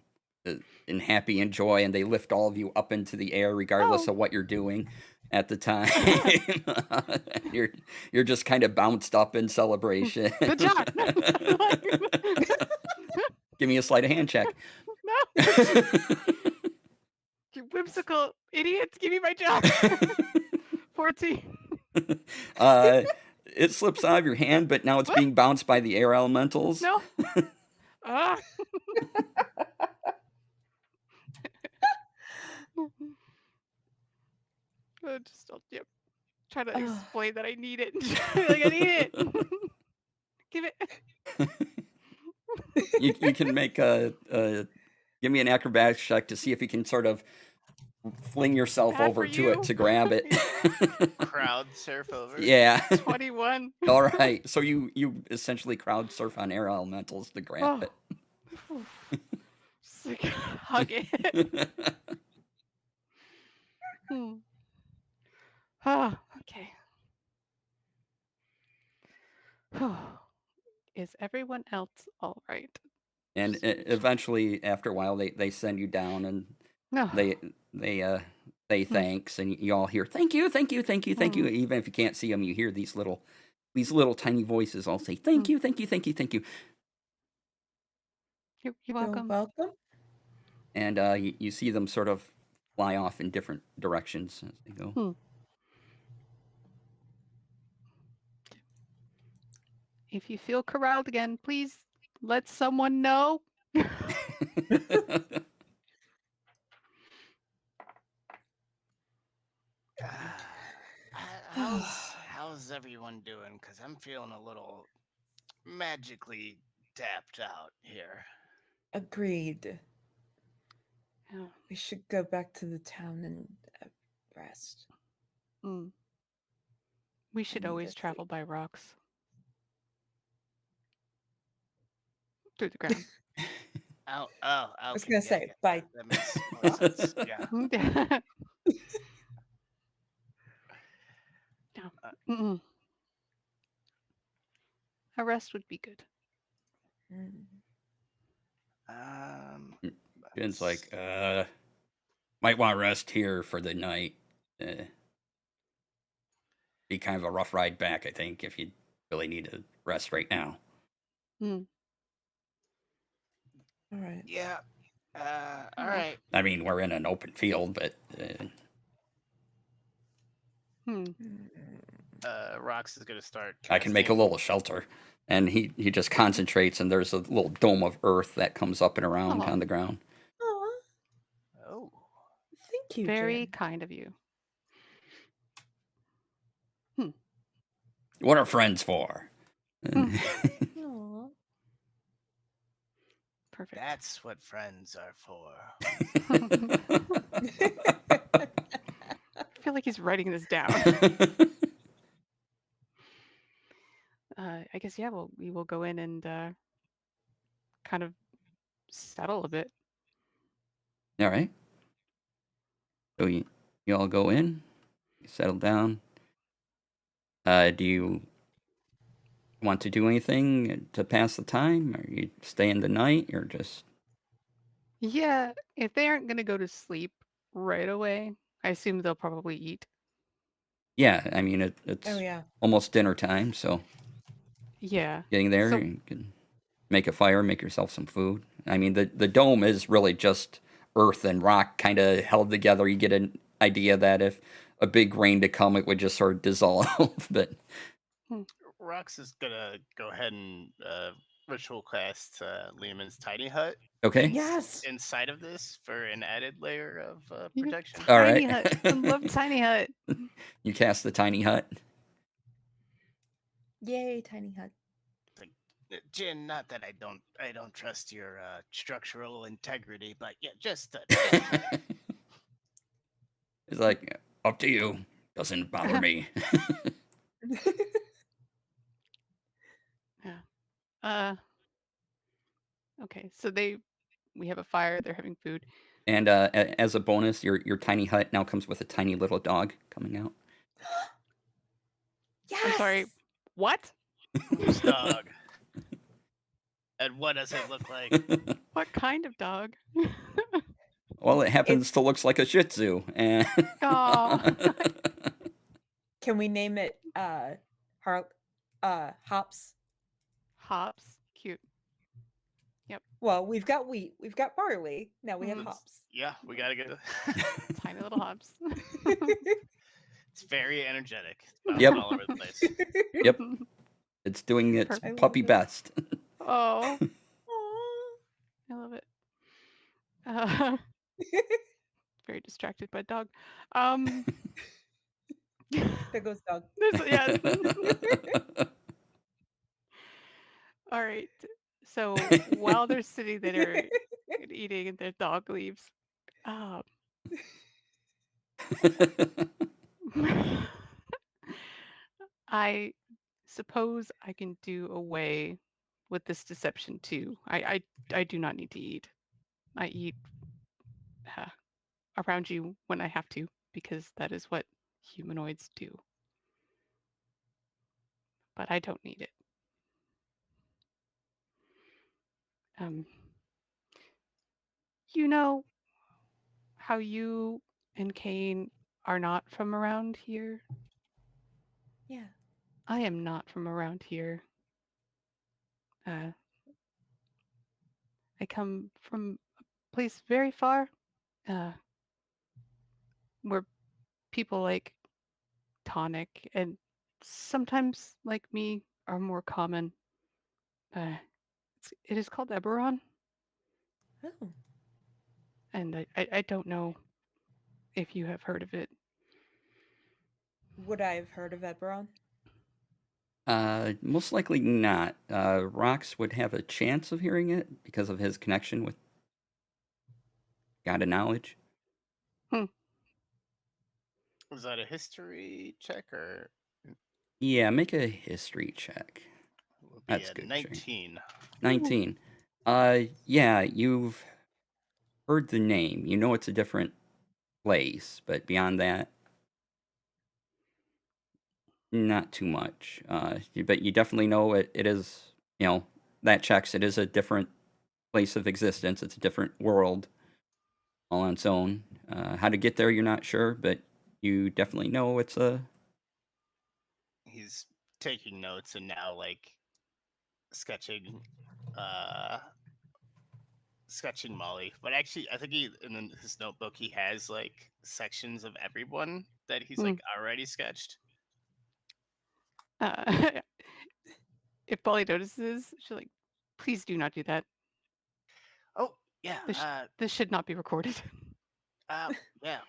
in happy and joy, and they lift all of you up into the air, regardless of what you're doing at the time. You're just kind of bounced up in celebration. Good job. Give me a sleight of hand check. No. You whimsical idiots, give me my job. 14. It slips out of your hand, but now it's being bounced by the air elementals. No. Try to explain that I need it. Like, I need it. Give it. You can make give me an acrobatics check to see if you can sort of fling yourself over to it to grab it. Crowd surf over. Yeah. 21. All right. So you essentially crowd surf on air elementals to grab it. Just like hug it. Okay. Is everyone else all right? And eventually, after a while, they send you down, and they thanks, and you all hear thank you. Even if you can't see them, you hear these little tiny voices all say thank you. You're welcome. You're welcome. And you see them sort of fly off in different directions as they go. If you feel corralled again, please let someone know. How's everyone doing? Because I'm feeling a little magically tapped out here. Agreed. Yeah. We should go back to the town and rest. We should always travel by rocks. Through the ground. Oh, I was going to say, bye. That makes more sense. Yeah. A rest would be good. Jen's like, Might want to rest here for the night. Be kind of a rough ride back, I think, if you really need to rest right now. Hmm. All right. Yeah. All Yeah. right. I mean, we're in an open field, but Hmm. Rox is gonna start. I can make a casting- little shelter. And he just concentrates, and there's a little dome of earth that comes up and around Aw. on the ground. Aw, Oh. thank you, Very Jen. kind of you. What are friends for? Hmm. Aw. Perfect. That's what friends are for. I feel like he's writing this down. I guess yeah. We will go in and kind of settle a bit. All right. So you all go in, you settle down. Do you want to do anything to pass the time? Or you stay in the night, or just Yeah, if they aren't gonna go to sleep right away, I assume they'll probably eat. yeah? I mean, it's Oh yeah. almost dinner time, so Yeah. getting there, So you can make a fire, make yourself some food. I mean, the dome is really just earth and rock kind of held together. You get an idea that if a big rain to come, it would just sort of dissolve. But Rox is gonna go ahead and ritual cast Lehman's tiny hut okay, Yes. inside of this for an added layer of you know, protection. all tiny right. hut. I love tiny hut. You cast the tiny hut. Yay, tiny hut. Like, Jin, not that I don't trust your structural integrity, but yeah, just It's like up to you. Doesn't bother me. Yeah. Okay. So we have a fire. They're having food. And as a bonus, your tiny hut now comes with a tiny little dog coming out. Yes. I'm sorry. What? whose dog? And what does it look like? What kind of dog? Well, it happens It's- to looks like a Shih Tzu. And Aw. Can we name it Hops? Hops. Cute. Well, we've got wheat, we've got barley. Now we have Mm. hops. Yeah, we gotta get. Tiny little hops. It's very energetic. It's bouncing Yep. all over the place. Yep, it's doing its Perfect. puppy I love it. best. Oh, Aw. I love it. Very distracted by dog. There goes dog. Yes. All right. So while they're sitting there and eating and their dog leaves, um, I suppose I can do away with this deception too. I do not need to eat. I eat uh, around you when I have to because that is what humanoids do. But I don't need it. Um, you know how you and Kane are not from around here? Yeah. I am not from around here. Uh, I come from a place very far, uh, where people like Tonic and sometimes like me are more common. It is called Eberron, Oh. and I don't know if you have heard of it. Would I have heard of Eberron? Most likely not. Rox would have a chance of hearing it because of his connection with God of Knowledge. Was that a history check or Yeah, make a history check. would be That's a good. 19? 19. Yeah, you've heard the name. You know it's a different place, but beyond that, not too much. But you definitely know it is, that checks. It is a different place of existence. It's a different world. all on its own. How to get there, you're not sure, but you definitely know it's a. He's taking notes and now like sketching uh sketching Molly. But actually I think he in his notebook he has like sections of everyone that he's like already sketched. If Polly notices, she's like, please do not do that. Oh yeah, This should not be recorded. yeah.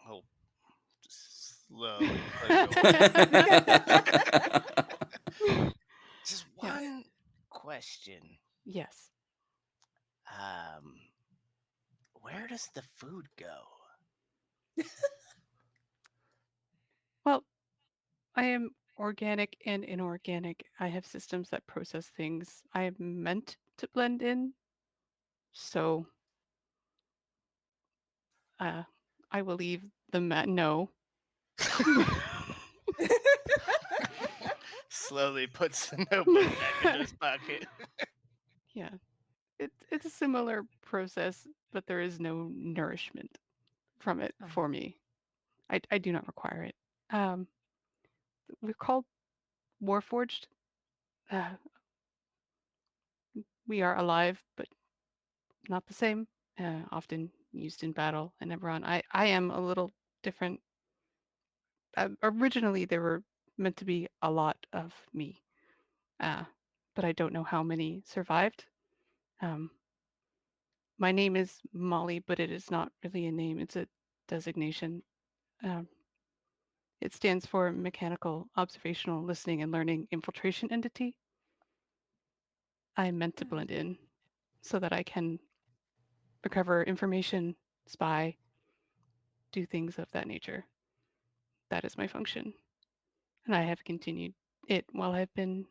He'll just slowly put it away. Just Yeah. one question. Yes. Where does the food go? Well, I am organic and inorganic. I have systems that process things. I am meant to blend in, so I will leave the no. Slowly puts the notebook back into his pocket. Yeah, it's a similar process, but there is no nourishment from it for me. I do not require it. We're called Warforged. Uh, we are alive, but not the same. Often used in battle and Eberron. I am a little different. Originally, there were meant to be a lot of me, but I don't know how many survived. Um, my name is Molly, but it is not really a name. It's a designation. Um, it stands for Mechanical Observational Listening and Learning Infiltration Entity. I'm meant to blend in so that I can recover information, spy, do things of that nature. That is my function. And I have continued it while I've been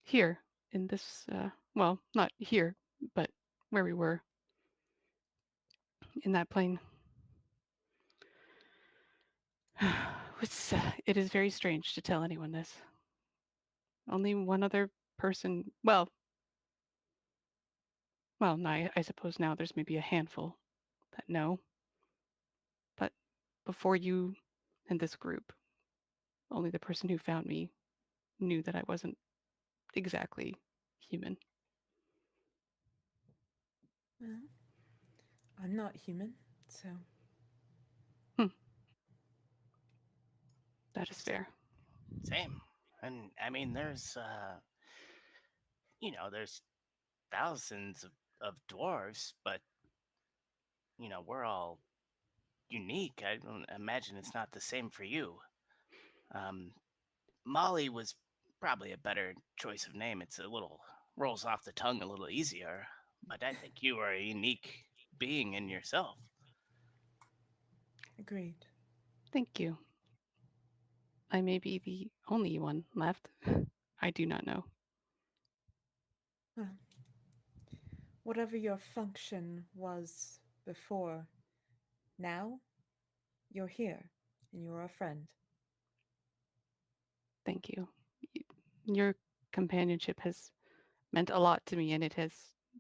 here in this, well, not here, but where we were in that plane. It is very strange to tell anyone this. Only one other person, well, no, I suppose now there's maybe a handful that know. But before you and this group, only the person who found me knew that I wasn't exactly human. Well, I'm not human, so. That is fair. Same. And I mean, there's there's thousands of dwarves, but we're all unique. I don't imagine it's not the same for you. Um, Molly was probably a better choice of name. It's a little rolls off the tongue a little easier, but I think you are a unique being in yourself. Agreed. Thank you. I may be the only one left. I do not know. Well, whatever your function was before, now you're here and you're a friend. Thank you. Your companionship has meant a lot to me, and it has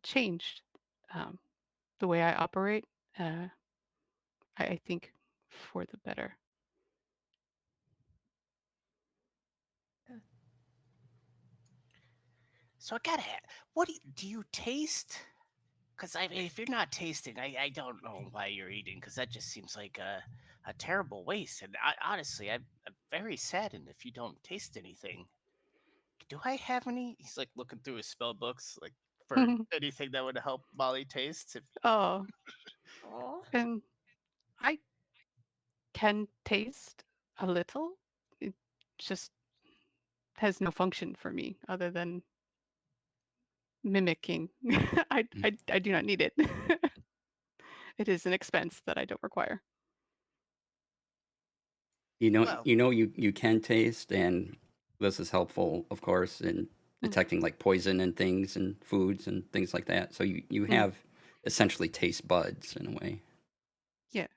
changed the way I operate. I think for the better. So I gotta, what do you taste? Because I mean, if you're not tasting, I don't know why you're eating. Because that just seems like a terrible waste. And honestly, I'm very saddened if you don't taste anything. Do I have any? He's like looking through his spell books, like for anything that would help Molly taste. If Oh, Oh. and I can taste a little. It just has no function for me other than mimicking. I do not need it. It is an expense that I don't require. well, You can taste, and this is helpful, of course, in detecting like poison and things and foods and things like that. So you have essentially taste buds in a way. Yeah,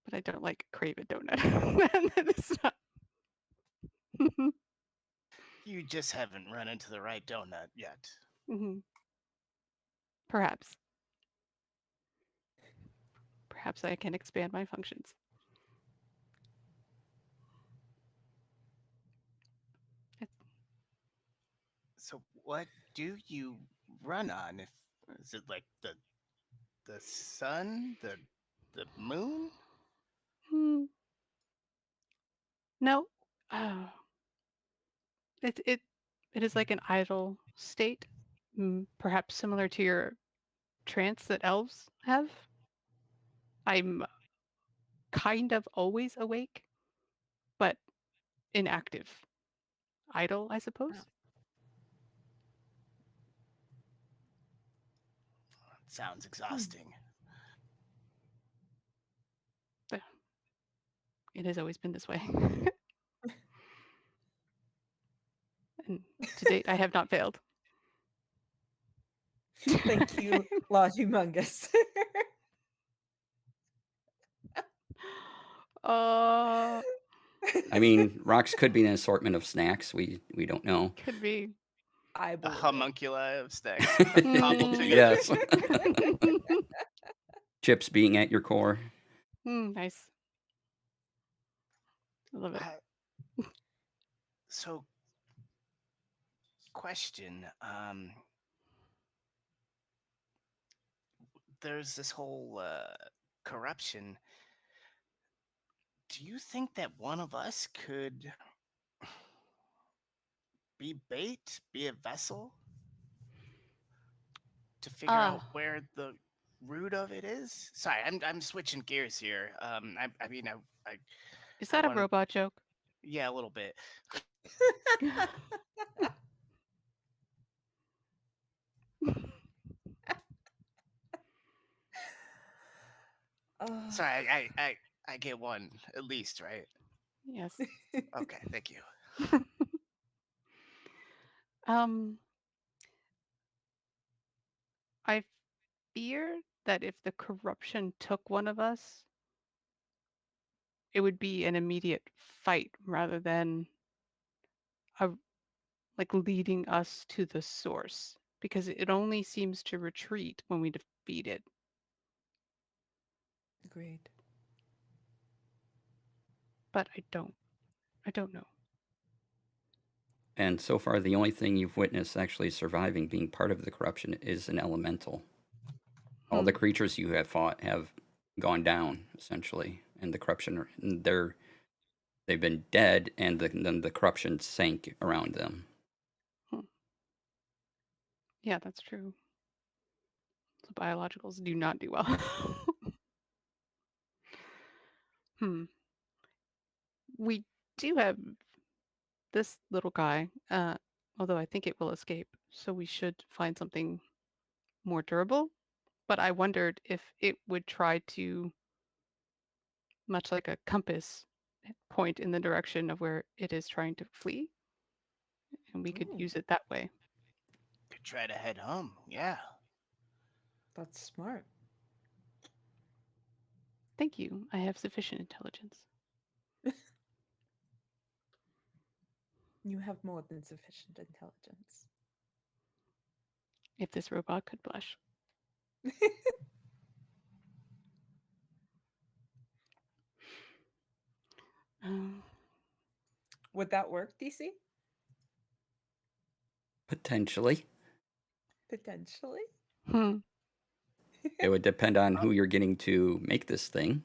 but I don't like crave a donut. It's not. you just haven't run into the right donut yet. Mhm. Perhaps. perhaps I can expand my functions. So what do you run on? If is it like the sun, the moon? Hmm, no, uh, it it it is like an idle state, perhaps similar to your trance that elves have. I'm kind of always awake, but inactive, idle, I suppose. Sounds exhausting. But it has always been this way, and to date, I have not failed. Thank you, Lord Humongous. Uh, I mean, rocks could be an assortment of snacks. We don't know. could be. I A believe it. homunculi of snacks cobbled Mm. together. Yes. Chips being at your core. Nice. I love it. So, question. There's this whole corruption. Do you think that one of us could be bait, be a vessel to figure out Ah, where the root of it is? Sorry, I'm switching gears here. I mean, is I that a wanted, robot joke? yeah, a little bit. Oh. Sorry, I get one at least, right? Yes. Okay, thank you. Um, I fear that if the corruption took one of us, it would be an immediate fight rather than a like leading us to the source because it only seems to retreat when we defeat it. Agreed. But I don't know. And so far, the only thing you've witnessed actually surviving being part of the corruption is an elemental. All the Hmm. creatures you have fought have gone down essentially, and the corruption they've been dead, and then the corruption sank around them. Hmm. Yeah, that's true. So biologicals do not do well. Hmm. We do have this little guy, although I think it will escape. So we should find something more durable. But I wondered if it would try to, much like a compass, point in the direction of where it is trying to flee, and we could Ooh, use it that way. Could try to head home. Yeah. that's smart. Thank you. I have sufficient intelligence. You have more than sufficient intelligence. If this robot could blush. Um, Would that work, DC? Potentially, Potentially. hmm. it would depend on who you're getting to make this thing.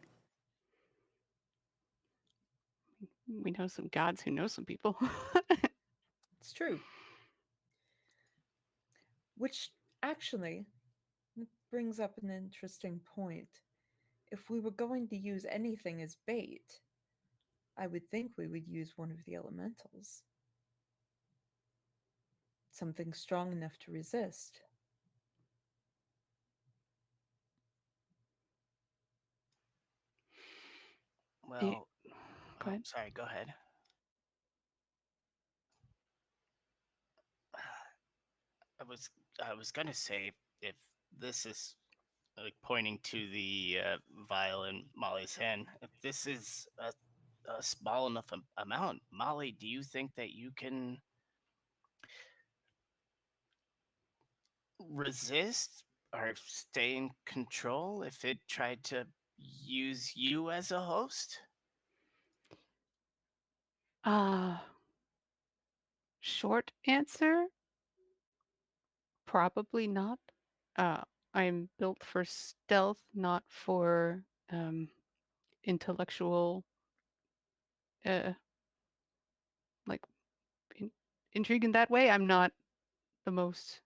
We know some gods who know some people. It's true. Which actually brings up an interesting point. If we were going to use anything as bait, I would think we would use one of the elementals. Something strong enough to resist. Eh, Well, Go ahead. sorry. Go ahead. I was gonna say if this is like pointing to the vial in Molly's hand. If this is a small enough amount, Molly, do you think that you can resist or stay in control if it tried to use you as a host? Short answer, probably not. I'm built for stealth, not for intellectual, uh, like intrigue in that way. I'm not the most,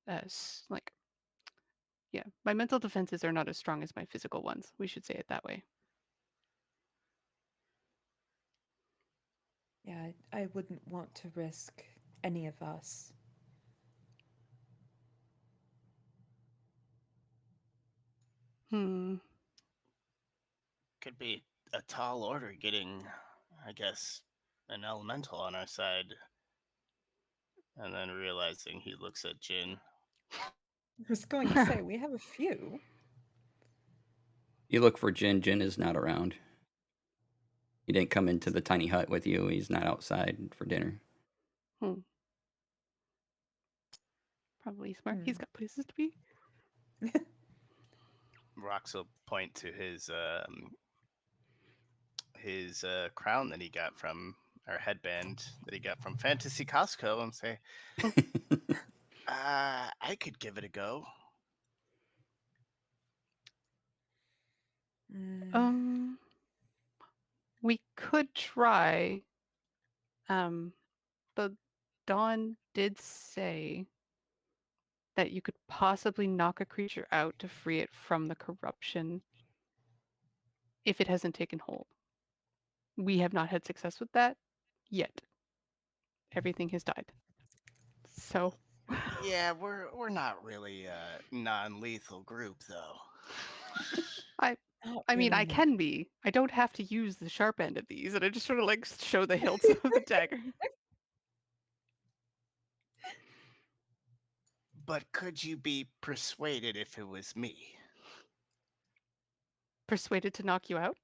like, yeah, my mental defenses are not as strong as my physical ones. We should say it that way. Yeah, I wouldn't want to risk any of us. Hmm. Could be a tall order getting, I guess, an elemental on our side, and then realizing he looks at Jin. I was going to say, we have a few. You look for Jin. Jin is not around. He didn't come into the tiny hut with you. He's not outside for dinner. Probably smart. He's got places to be. Rox will point to his crown that he got from, or headband that he got from Fantasy Costco, and say, I could give it a go. We could try. But Dawn did say that you could possibly knock a creature out to free it from the corruption if it hasn't taken hold. We have not had success with that yet. Everything has died. So Yeah, we're not really a non-lethal group, though. I mean, I can be. I don't have to use the sharp end of these, and I just sort of like show the hilts of the dagger. But could you be persuaded if it was me? Persuaded to knock you out?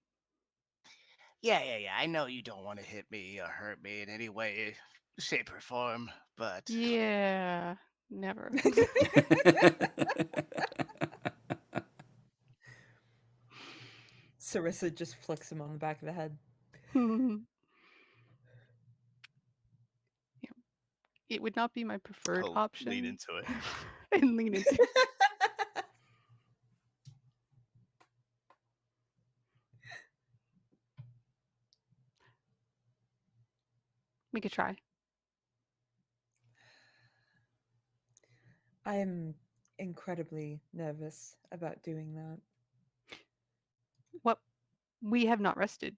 Yeah. I know you don't want to hit me or hurt me in any way, shape, or form, but Yeah, never. Sarissa just flicks him on the back of the head. Yeah. It would not be my preferred he'll option. lean into it. And lean into it. We could try. I'm incredibly nervous about doing that. What we have not rested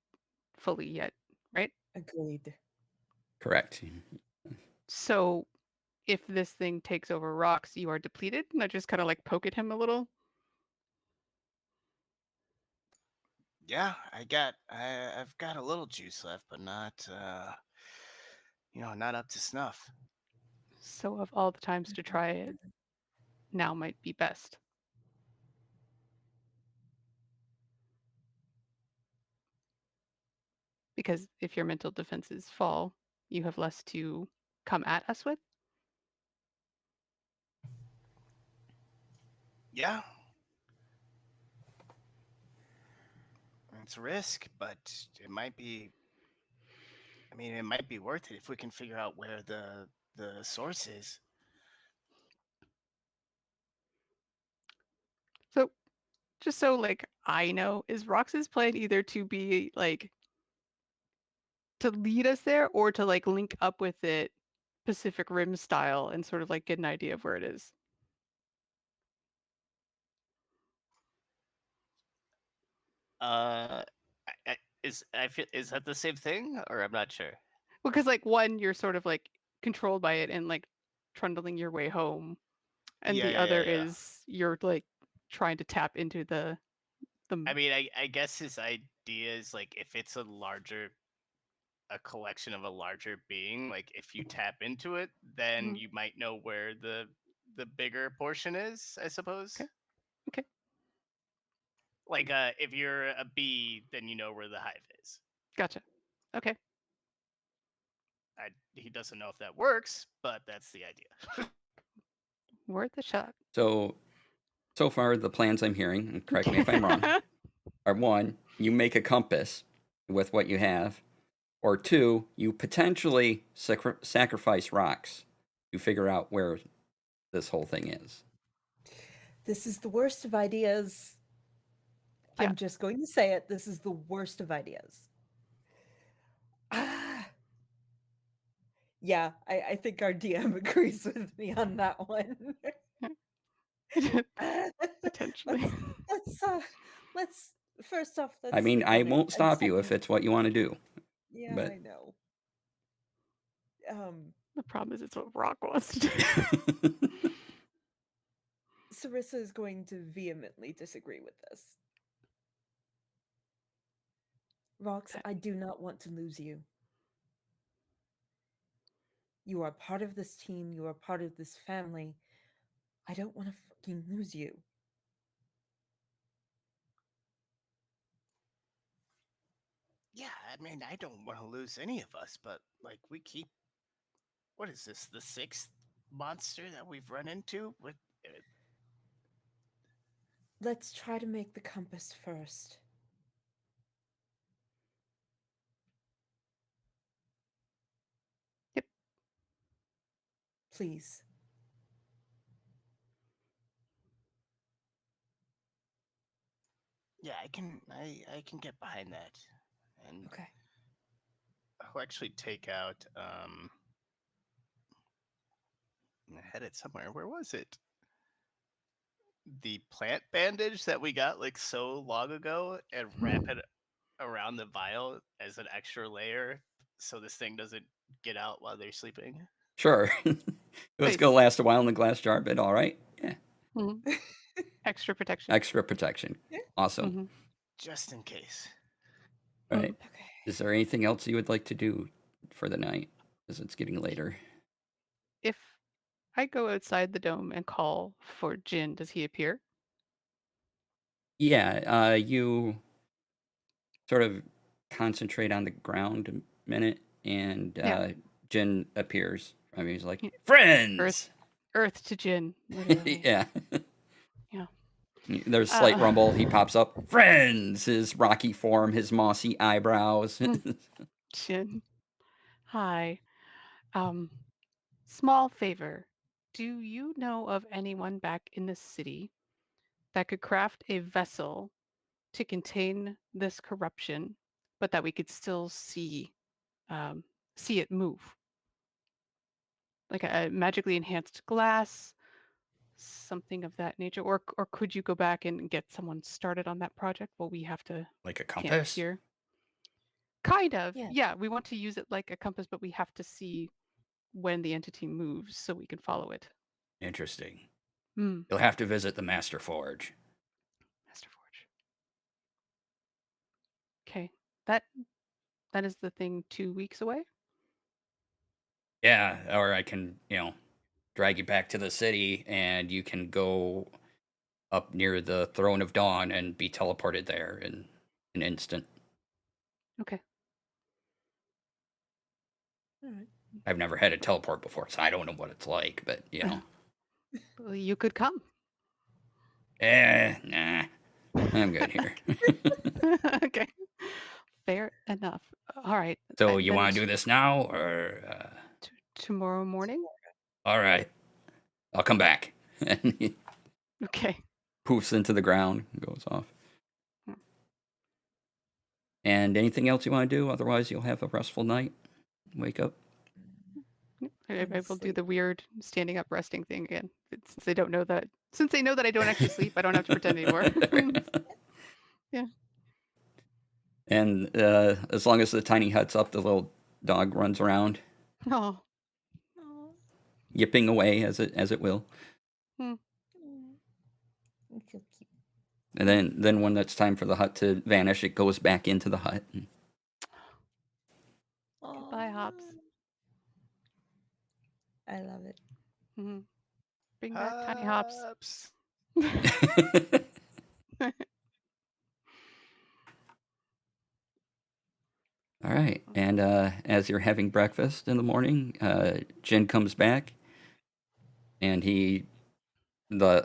fully yet, right? Agreed. Correct. So if this thing takes over rocks, you are depleted. And I just kind of like poke at him a little. Yeah, I've got a little juice left, but not not up to snuff. So of all the times to try it, now might be best. Because if your mental defenses fall, you have less to come at us with. Yeah. It's a risk, but it might be. I mean, it might be worth it if we can figure out where the source is. So just so like I know, is Rox's plan either to be like to lead us there or to like link up with it Pacific Rim style and sort of like get an idea of where it is? Is that the same thing, or I'm not sure. Because like one, you're sort of like controlled by it and like trundling your way home, and the other is you're like trying to tap into the. I mean, I guess his idea is like if it's a collection of a larger being, like if you tap into it, then you might know where the bigger portion is, I suppose. Okay. Like if you're a bee, then you know where the hive is. Gotcha. Okay. He doesn't know if that works, but that's the idea. Worth a shot. So So far, the plans I'm hearing, and correct me if I'm wrong, are 1, you make a compass with what you have, or 2, you potentially sacrifice rocks to figure out where this whole thing is. This is the worst of ideas. Yeah. I'm just going to say it. This is the worst of ideas. Ah. Yeah, I think our DM agrees with me on that one. Potentially. Let's first off, let's I mean, sleep I on it, won't and stop you if second, it's what you want to do. yeah, but- I know. The problem is it's what Rock wants to do. Sarissa is going to vehemently disagree with this. Rox, I do not want to lose you. You are part of this team. You are part of this family. I don't want to fucking lose you. Yeah, I mean, I don't want to lose any of us, but like we keep. What is this? The 6th monster that we've run into? With Let's try to make the compass first. Yep. Please. yeah, I can get behind that, and Okay. I'll actually take out. I had it somewhere. Where was it? The plant bandage that we got like so long ago, and wrap it around the vial as an extra layer, so this thing doesn't get out while they're sleeping. Sure. It was Nice. going to last a while in the glass jar, but all right. Yeah. Mhm. Extra protection. Extra protection. Yeah. Awesome. Mhm. Just in case. Right. Okay. Is there anything else you would like to do for the night as it's getting later? If I go outside the dome and call for Jin, does he appear? Yeah, you sort of concentrate on the ground a minute, and Yeah. Jin appears. I mean, he's like, Yeah. friends! Earth to Jin, literally. Yeah. Yeah. There's a slight Uh, rumble. He pops up. Friends! His rocky form, his mossy eyebrows. Jin. Hi. Small favor. Do you know of anyone back in the city that could craft a vessel to contain this corruption, but that we could still see it move? Like a magically enhanced glass, something of that nature. Or could you go back and get someone started on that project while we have to Like a camp compass? here? Kind of. Yeah. Yeah, we want to use it like a compass, but we have to see when the entity moves so we can follow it. Interesting. Hmm. You'll have to visit the Master Forge. Master Forge. Okay. That is the thing 2 weeks away? Yeah, or I can, drag you back to the city and you can go up near the Throne of Dawn and be teleported there in an instant. Okay. All right. I've never had a teleport before, so I don't know what it's like, but, Well, you could come. nah, I'm good here. Okay. Fair enough. All right. So you Then want to do this now, or... tomorrow morning? All right, I'll come back. And he Okay. poofs into the ground and goes off. Hmm. And anything else you want to do? Otherwise, you'll have a restful night. Wake up. I And will do sleep. the weird standing up resting thing again. Since they know that I don't actually sleep, I don't have to pretend anymore. Yeah. And as long as the tiny hut's up, the little dog runs around, Oh. Aw. yipping away as it will. Hmm. You feel cute. And then when it's time for the hut to vanish, it goes back into the hut. Goodbye, Hops. I love it. Mhm. Bring back Tiny Hops. All right. And as you're having breakfast in the morning, Jin comes back, and the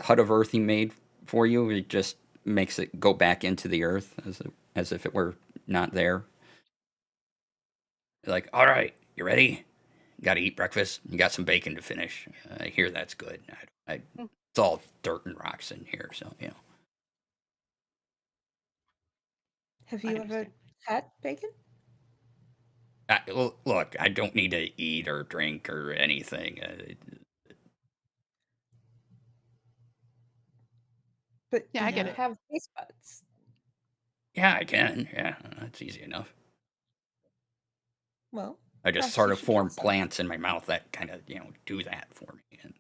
hut of earth he made for you. It just makes it go back into the earth as if it were not there. Like, all right, you ready? Got to eat breakfast. You got some bacon to finish. I hear that's good. It's all dirt and rocks in here, so you know. Have I you ever understand. had bacon? Look, I don't need to eat or drink or anything. But Yeah, do I you get it. have taste buds? Yeah, I can. Yeah, that's easy enough. Well, I just perhaps sort you of should try form some. plants in my mouth that kind of, do that for me and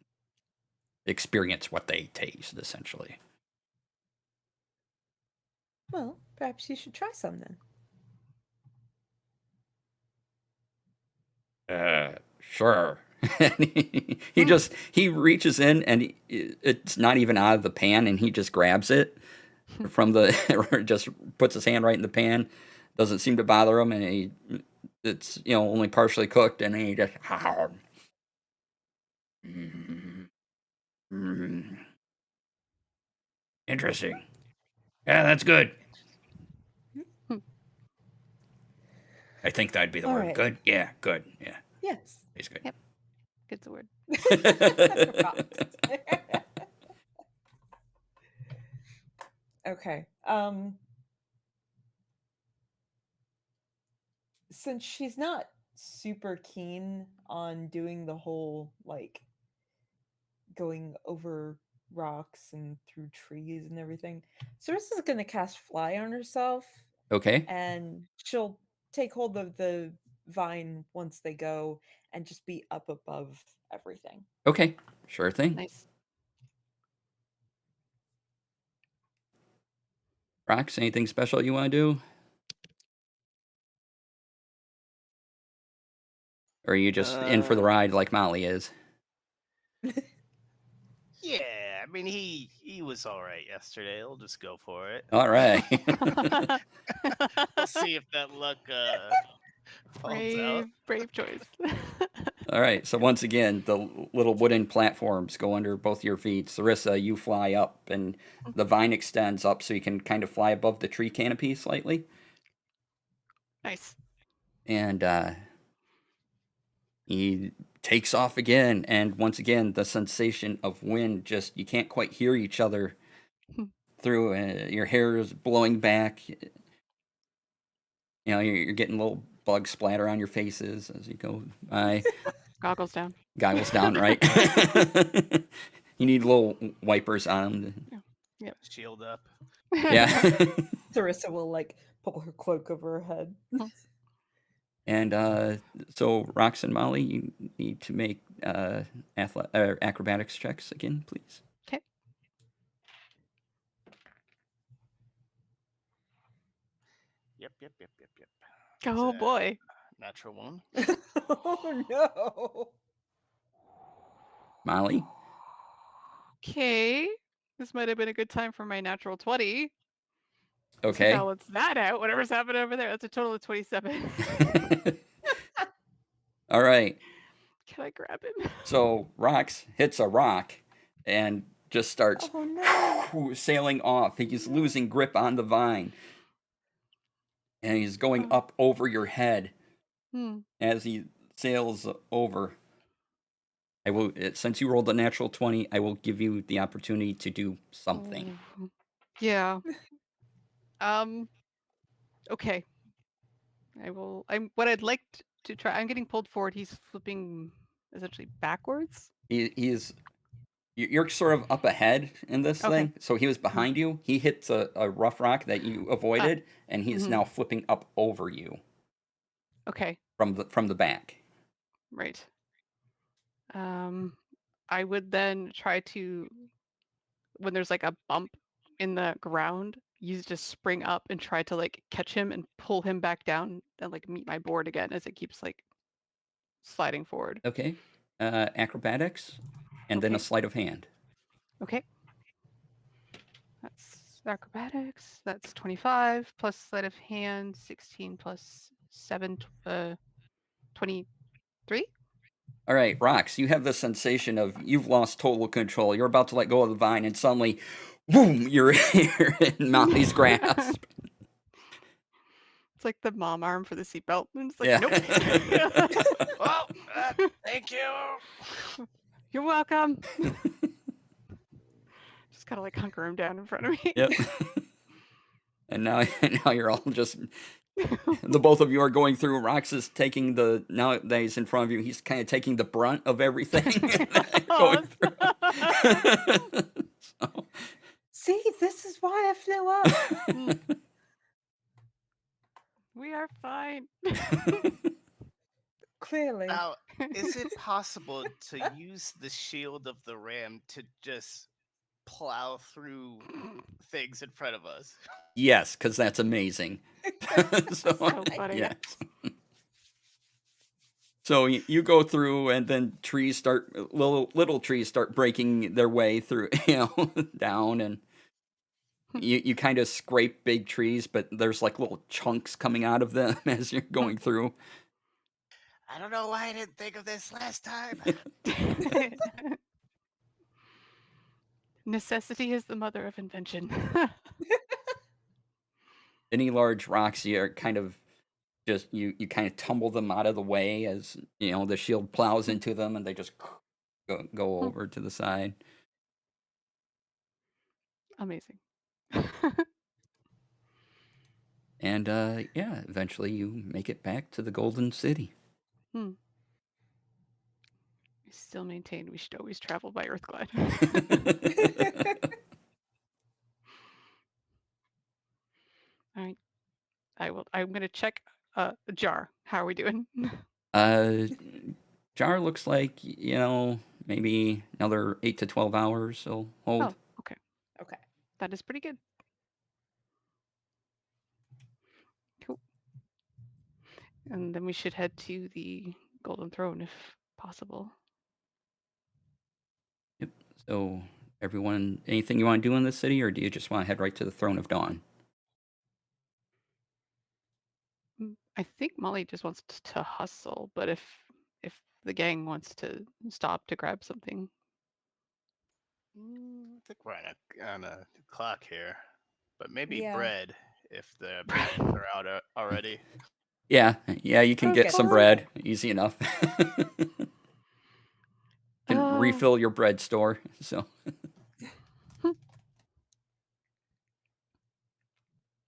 experience what they taste, essentially. Well, perhaps you should try some then. Sure. He reaches in and it's not even out of the pan and he just grabs it from the, or just puts his hand right in the pan. Doesn't seem to bother him and it's, only partially cooked and he just, Mm, interesting. Yeah, that's good. I think that'd be the All word. right. Good? Yeah, good. Yeah, Yes. he's good. Yep. Good's the word. Rocks. Okay. Since she's not super keen on doing the whole like going over rocks and through trees and everything, Sarissa's gonna cast fly on herself Okay. and she'll take hold of the vine once they go and just be up above everything. Okay. Sure thing. Nice. Rox, anything special you want to do? Or are you just in for the ride like Molly is? Yeah, I mean he was all right yesterday. We'll just go for it. All right. We'll see if that luck falls out. Brave choice. All right. So once again, the little wooden platforms go under both your feet. Sarissa, you fly up, and the vine extends up so you can kind of fly above the tree canopy slightly. Nice. And he takes off again, and once again, the sensation of wind you can't quite hear each other through. Your hair is blowing back. You're getting little bug splatter on your faces as you go by. Goggles down. Goggles down, right? You need little wipers on. Yep. Shield up. Yeah. Sarissa will like pull her cloak over her head. And so Rox and Molly, you need to make acrobatics checks again, please. Okay. Yep. Oh boy. Natural one. Oh no. Molly? Okay. This might have been a good time for my natural 20. To Okay. balance that out, whatever's happened over there. That's a total of 27. All right. Can I grab him? So Rox hits a rock and just starts Oh no. sailing off. He's losing grip on the vine. And he's going up over your head as he sails over. I will, since you rolled a natural 20, I will give you the opportunity to do something. Yeah. Okay. What I'd like to try. I'm getting pulled forward. He's flipping essentially backwards. You're sort of up ahead in this thing. So he was behind you. He hits a rough rock that you avoided, and he's now flipping up over you. Okay. From the back. Right. I would then try to, when there's like a bump in the ground, use just spring up and try to like catch him and pull him back down and like meet my board again as it keeps like sliding forward. Okay. Acrobatics, and then a sleight of hand. Okay. That's acrobatics. That's 25 plus sleight of hand, 16 plus 7, 23. All right, Rox, you have the sensation of you've lost total control. You're about to let go of the vine, and suddenly, boom, you're in Mollie's grasp. It's like the mom arm for the seatbelt. And it's like, Yeah. nope. Well, thank you. You're welcome. Just kind of like hunker him down in front of me. Yep. And now you're all just the both of you are going through. Rox is taking now that he's in front of you, he's kind of taking the brunt of everything. Going through. So. See, this is why I flew up. We are fine. Clearly. Now, is it possible to use the shield of the ram to just plow through things in front of us? Yes, because that's amazing. So funny. Yes. So you go through, and then little trees start breaking their way through, down, and you kind of scrape big trees, but there's like little chunks coming out of them as you're going through. I don't know why I didn't think of this last time. Necessity is the mother of invention. Any large rocks, you're kind of just you kind of tumble them out of the way as the shield plows into them, and they just go over to the side. Amazing. And eventually you make it back to the Golden City. We still maintain we should always travel by Earth Glide. All right. I'm going to check Jar. How are we doing? Jar looks like, maybe another 8 to 12 hours will hold. Oh, okay. Okay. That is pretty good. Cool. And then we should head to the Golden Throne if possible. Yep. So, everyone, anything you want to do in the city, or do you just want to head right to the Throne of Dawn? I think Molly just wants to hustle, but if the gang wants to stop to grab something. I think we're on a clock here, but maybe Yeah. bread if the bacons are out already. Yeah, you can get Okay. some bread. Easy enough. Can Oh. refill your bread store. So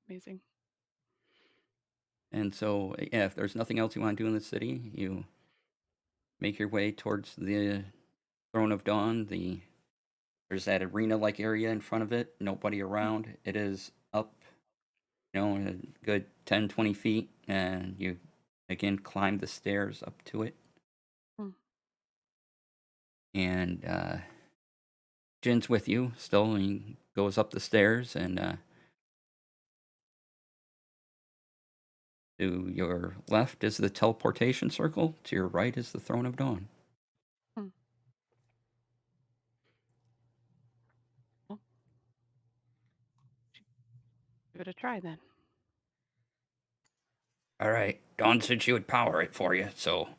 Amazing. And so, yeah, if there's nothing else you want to do in the city, you make your way towards the Throne of Dawn. There's that arena-like area in front of it. Nobody around. It is up, a good 10, 20 feet, and you again climb the stairs up to it. And Jin's with you still, and he goes up the stairs, and to your left is the teleportation circle. To your right is the Throne of Dawn. Well, give it a try then. All right, Dawn said she would power it for you, so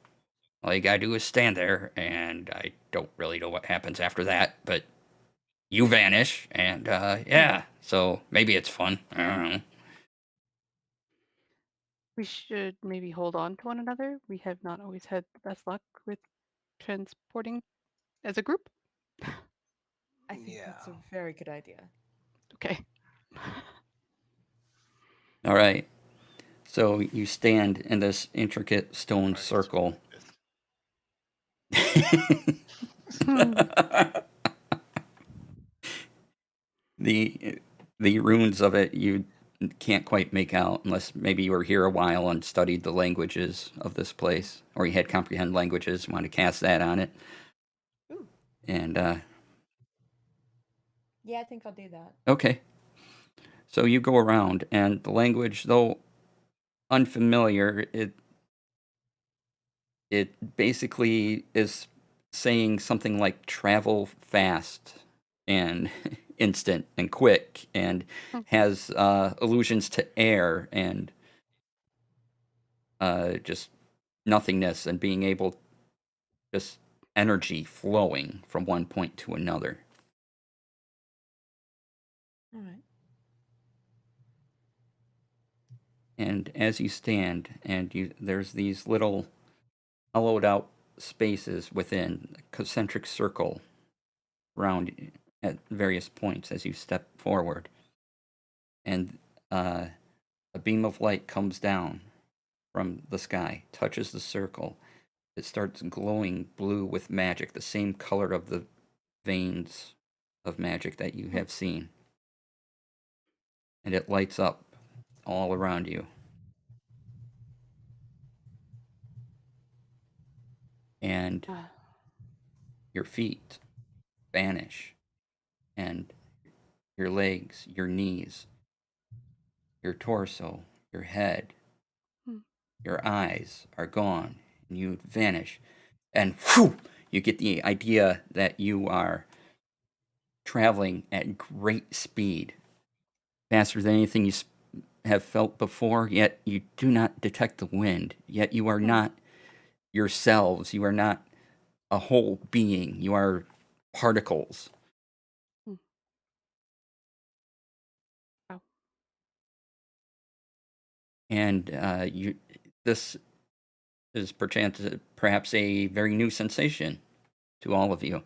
all you gotta do is stand there, and I don't really know what happens after that, but you vanish, and yeah, so maybe it's fun. I don't know. We should maybe hold on to one another. We have not always had the best luck with transporting as a group. I think that's a very good idea. Okay. All right, so you stand in this intricate stone circle. The runes of it you can't quite make out unless maybe you were here a while and studied the languages of this place, or you had comprehend languages, want to cast that on it. Ooh. And yeah, I think I'll do that. Okay. So you go around, and the language, though unfamiliar, it basically is saying something like travel fast and instant and quick, and has allusions to air and just nothingness, and being able, just energy flowing from one point to another. All right. And as you stand, there's these little hollowed out spaces within a concentric circle around at various points as you step forward. And a beam of light comes down from the sky, touches the circle. It starts glowing blue with magic, the same color of the veins of magic that you have seen. And it lights up all around you. And your feet vanish, and your legs, your knees, your torso, your head, your eyes are gone, and you vanish. And whew, you get the idea that you are traveling at great speed, faster than anything you have felt before, yet you do not detect the wind, yet you are not yourselves, you are not a whole being, you are particles. Wow. And this is perhaps a very new sensation to all of you.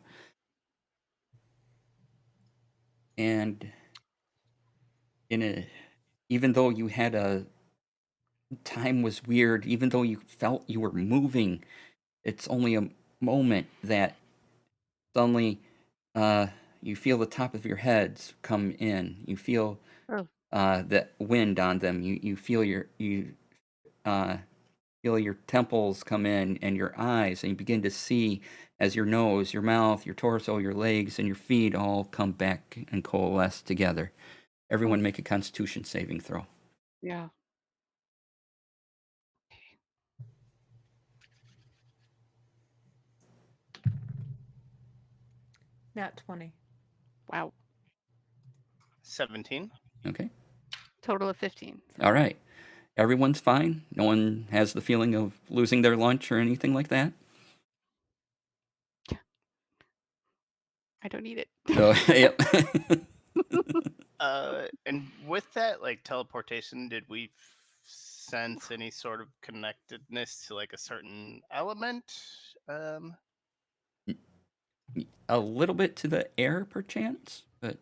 And even though you had time was weird, even though you felt you were moving, it's only a moment that suddenly you feel the top of your heads come in. You feel the wind on them. You feel your temples come in and your eyes, and you begin to see as your nose, your mouth, your torso, your legs, and your feet all come back and coalesce together. Everyone make a Constitution saving throw. Yeah. Nat 20. Wow. 17. Okay. Total of 15. All right. Everyone's fine. No one has the feeling of losing their lunch or anything like that. I don't need it. So, yep. And with that, like teleportation, did we sense any sort of connectedness to like a certain element? A little bit to the air, perchance, but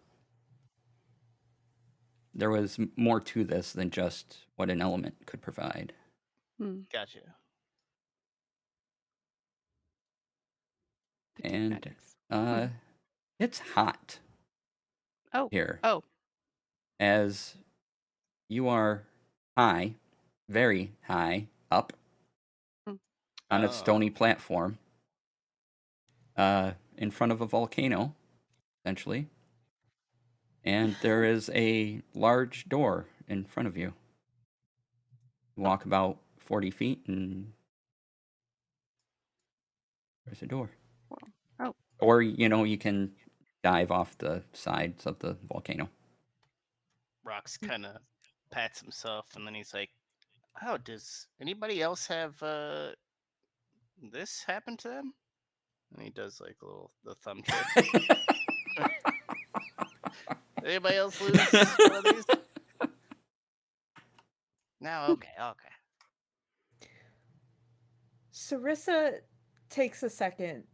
there was more to this than just what an element could provide. Gotcha. And it's hot here. Oh. As you are high, very high, up on a stony platform in front of a volcano, essentially. And there is a large door in front of you. You walk about 40 feet and there's a door. Oh. Or, you can dive off the sides of the volcano. Rox kind of pats himself and then he's like, "Oh, does anybody else have this happen to them?" And he does like the thumb trick. Anybody else lose one of these? No, okay. Sarissa takes a second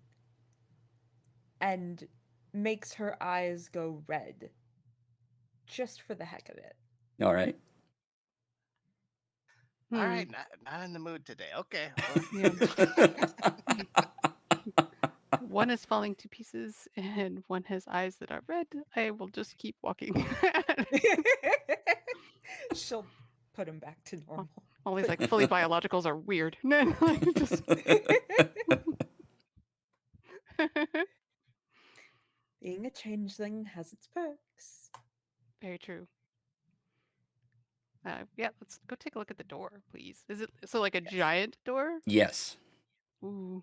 and makes her eyes go red. Just for the heck of it. All right. All right, not in the mood today. Okay. One is falling to pieces and one has eyes that are red. I will just keep walking. She'll put him back to normal. All these like fully biologicals are weird. Just... Being a changeling has its perks. Very true. Yeah, let's go take a look at the door, please. Is it so like a giant door? Yes. Ooh.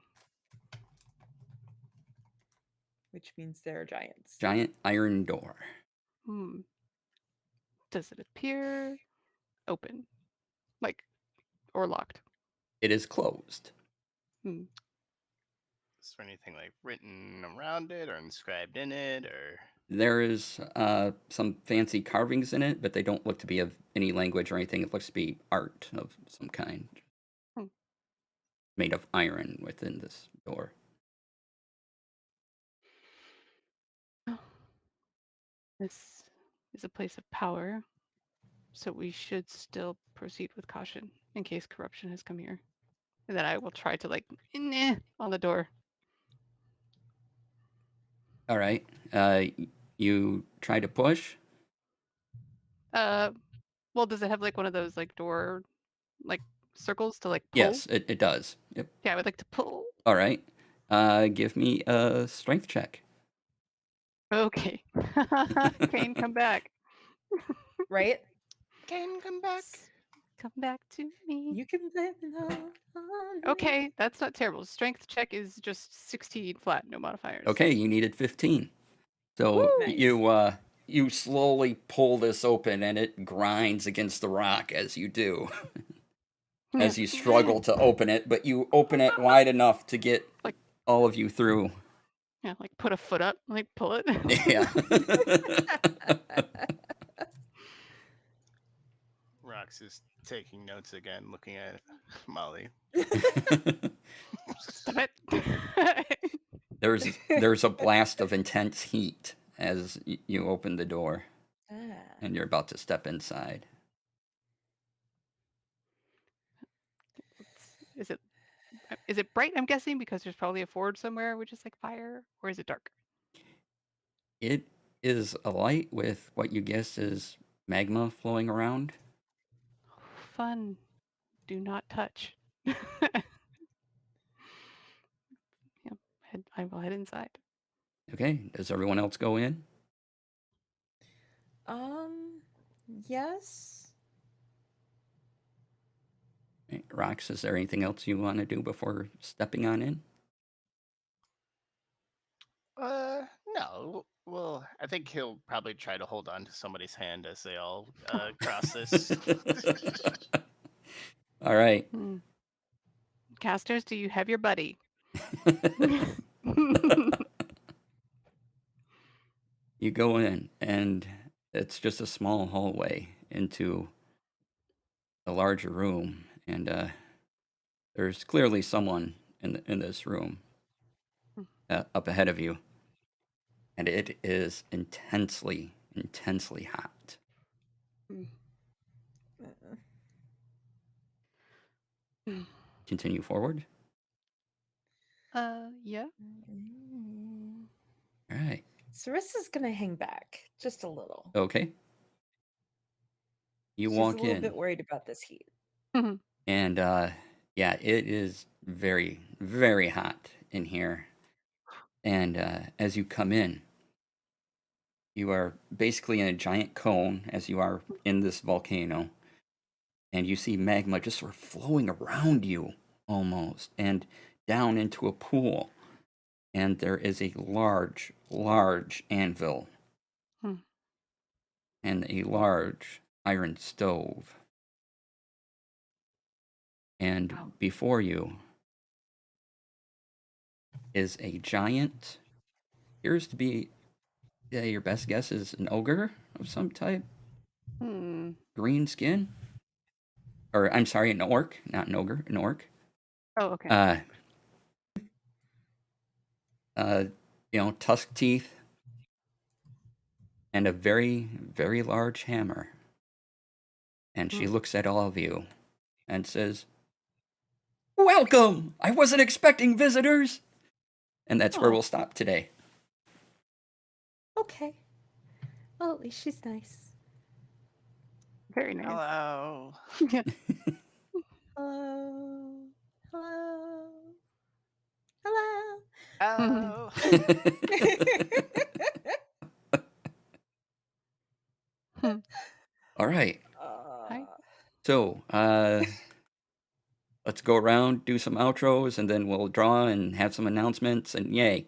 Which means there are giants. Giant iron door. Does it appear open? Like, or locked? It is closed. Is there anything like written around it or inscribed in it or? There is some fancy carvings in it, but they don't look to be of any language or anything. It looks to be art of some kind, Hmm. made of iron within this door. This is a place of power, so we should still proceed with caution in case corruption has come here. And then I will try to on the door. All right. You try to push. Well, does it have like one of those like door like circles to like pull? Yes, it does. Yep. Yeah, I would like to pull. All right. Give me a strength check. Okay. Kane, come back. Right? Can come back. Come back to me. You can blame it on me. Okay, that's not terrible. Strength check is just 16 flat, no modifiers. Okay, you needed 15. So Woo! Nice. you slowly pull this open, and it grinds against the rock as you do. As you struggle to open it, but you open it wide enough to get Like- all of you through. Yeah, like put a foot up, like pull it. Yeah. Rox is taking notes again, looking at Molly. Stop it. There's a blast of intense heat as you open the door, and you're about to step inside. Is it bright? I'm guessing because there's probably a forge somewhere, which is like fire, or is it dark? It is a light with what you guess is magma flowing around. Fun. Do not touch. Yeah, I will head inside. Okay, does everyone else go in? Yes. Right, Rox, is there anything else you want to do before stepping on in? No. Well, I think he'll probably try to hold on to somebody's hand as they all cross this. All right. Casters, do you have your buddy? You go in, and it's just a small hallway into a larger room, and there's clearly someone in this room up ahead of you, and it is intensely hot. Continue forward. Yeah. All right. Sarissa's gonna hang back just a little. Okay. You She's walk a little in, bit worried about this heat. and yeah, it is very, very hot in here. And as you come in, you are basically in a giant cone, as you are in this volcano, and you see magma just sort of flowing around you almost, and down into a pool. And there is a large anvil and a large iron stove. And before you is a giant, appears to be, yeah, your best guess is an ogre of some type. Green skin. Or, I'm sorry, an orc, not an ogre, an orc. Oh, okay. Tusk teeth and a very, very large hammer. And she looks at all of you and says, "Welcome! I wasn't expecting visitors!" And that's where we'll stop today. Okay. Well, at least she's nice. Very nice. Hello. Hello. Hello. Hello. Hello. All right. Hi. So, let's go around, do some outros, and then we'll draw and have some announcements, and yay.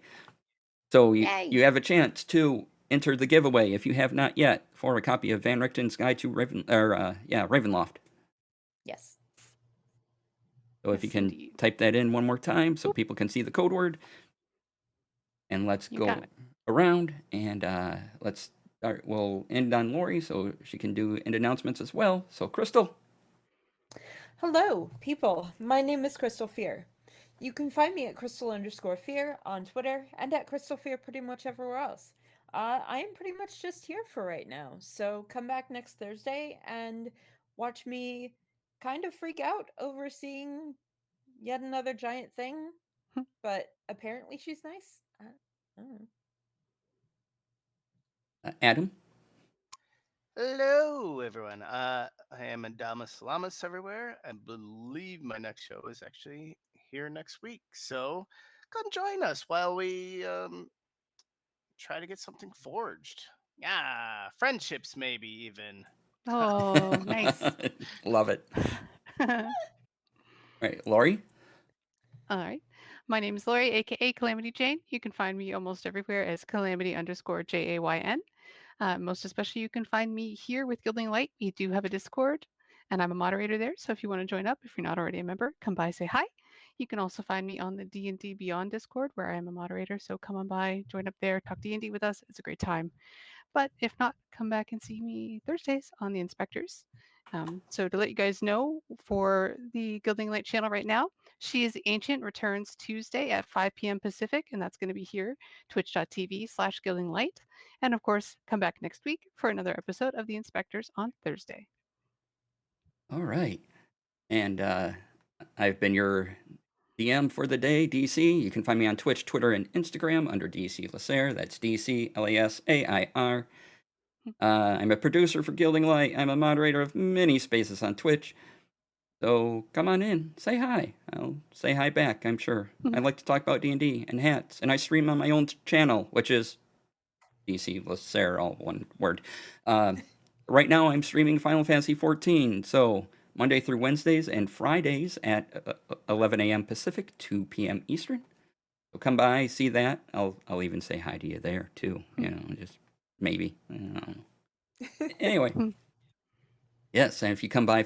So Yay. you have a chance to enter the giveaway if you have not yet for a copy of Van Richten's Guide to Ravenloft. Yes. So if you can type that in one more time so people can see the code word. And let's You go got it. around. And let's start. We'll end on Lori so she can do end announcements as well. So, Crystal. Hello, people. My name is Crystal Fear. You can find me at Crystal_Fear on Twitter and at Crystal Fear pretty much everywhere else. I am pretty much just here for right now, so come back next Thursday and watch me kind of freak out over seeing yet another giant thing, but apparently she's nice. I don't know. Adam. Hello, everyone. I am Adamas Lamas everywhere. I believe my next show is actually here next week. So come join us while we try to get something forged. Yeah, friendships, maybe even. Oh, nice. Love it. All right, Lori. All right. My name is Lori, aka Calamity Jane. You can find me almost everywhere as Calamity_JAYN. Most especially, you can find me here with Gilding Light. We do have a Discord, and I'm a moderator there. So if you want to join up, if you're not already a member, come by, say hi. You can also find me on the D&D Beyond Discord, where I am a moderator. So come on by, join up there, talk D&D with us. It's a great time. But if not, come back and see me Thursdays on the Inspectres. So to let you guys know, for the Gilding Light channel right now, She is Ancient returns Tuesday at 5 p.m. Pacific, and that's going to be here, twitch.tv/Gilding Light. And of course, come back next week for another episode of the Inspectres on Thursday. All right. And I've been your DM for the day, DC. You can find me on Twitch, Twitter, and Instagram under DC Lasair. That's DC LASAIR. I'm a producer for Gilding Light. I'm a moderator of many spaces on Twitch. So come on in, say hi. I'll say hi back, I'm sure. I like to talk about D&D and hats, and I stream on my own channel, which is DC Lasair, all one word. Right now I'm streaming Final Fantasy XIV, so Monday through Wednesdays and Fridays at 11 a.m. Pacific, 2 p.m. Eastern. So come by, see that. I'll even say hi to you there too. Just maybe. I don't know. Anyway. Yes, and if you come by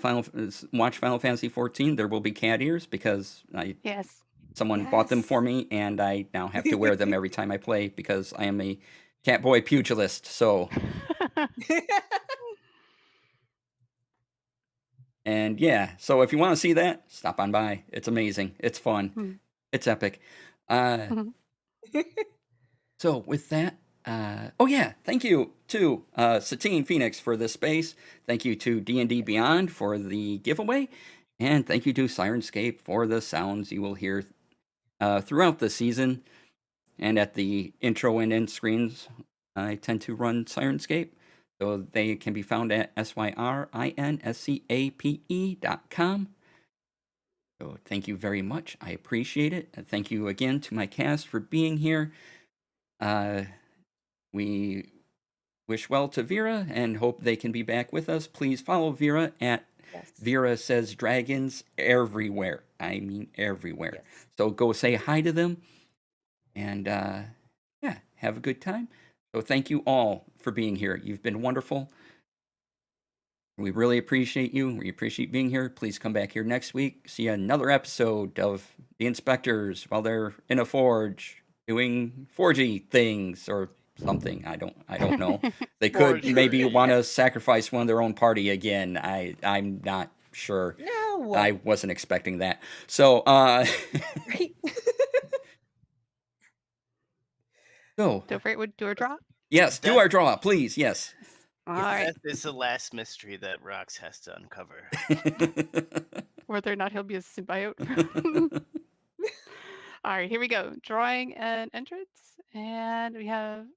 watch Final Fantasy XIV, there will be cat ears because Yes. someone bought them for me, and I now have to wear them every time I play because I am a Catboy pugilist. So, and yeah, so if you want to see that, stop on by. It's amazing. It's fun. It's epic. So with that, oh yeah, thank you to Satine Phoenix for this space. Thank you to D&D Beyond for the giveaway. And thank you to Sirenscape for the sounds you will hear throughout the season. And at the intro and end screens, I tend to run Sirenscape. So they can be found at syrinscape.com. So thank you very much. I appreciate it. And thank you again to my cast for being here. We wish well to Vera and hope they can be back with us. Please follow Vera at Vera Says Dragons everywhere. I mean, everywhere. Yes. So go say hi to them and yeah, have a good time. So thank you all for being here. You've been wonderful. We really appreciate you. We appreciate being here. Please come back here next week. See another episode of the Inspectres while they're in a forge doing forgy things or something. I don't know. They could maybe want to sacrifice one of their own party again. I'm not sure. No. I wasn't expecting that. So so Don't forget, do our draw. Yes, do our draw, please. Yes. All right. Death is the last mystery that Rox has to uncover. Whether or not he'll be a symbiote. All right, here we go. Drawing an entrance, and we have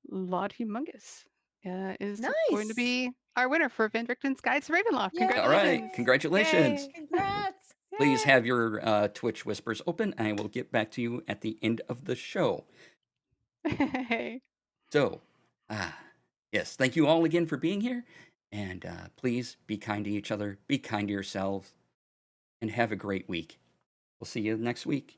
Lord Humongous is going to be our winner for Vindicton's Guide to Ravenloft. Yay. Congratulations! All right, congratulations! Yay. Congrats! Please have your Twitch whispers open. I will get back to you at the end of the show. So, yes, thank you all again for being here. And please be kind to each other, be kind to yourselves, and have a great week. We'll see you next week.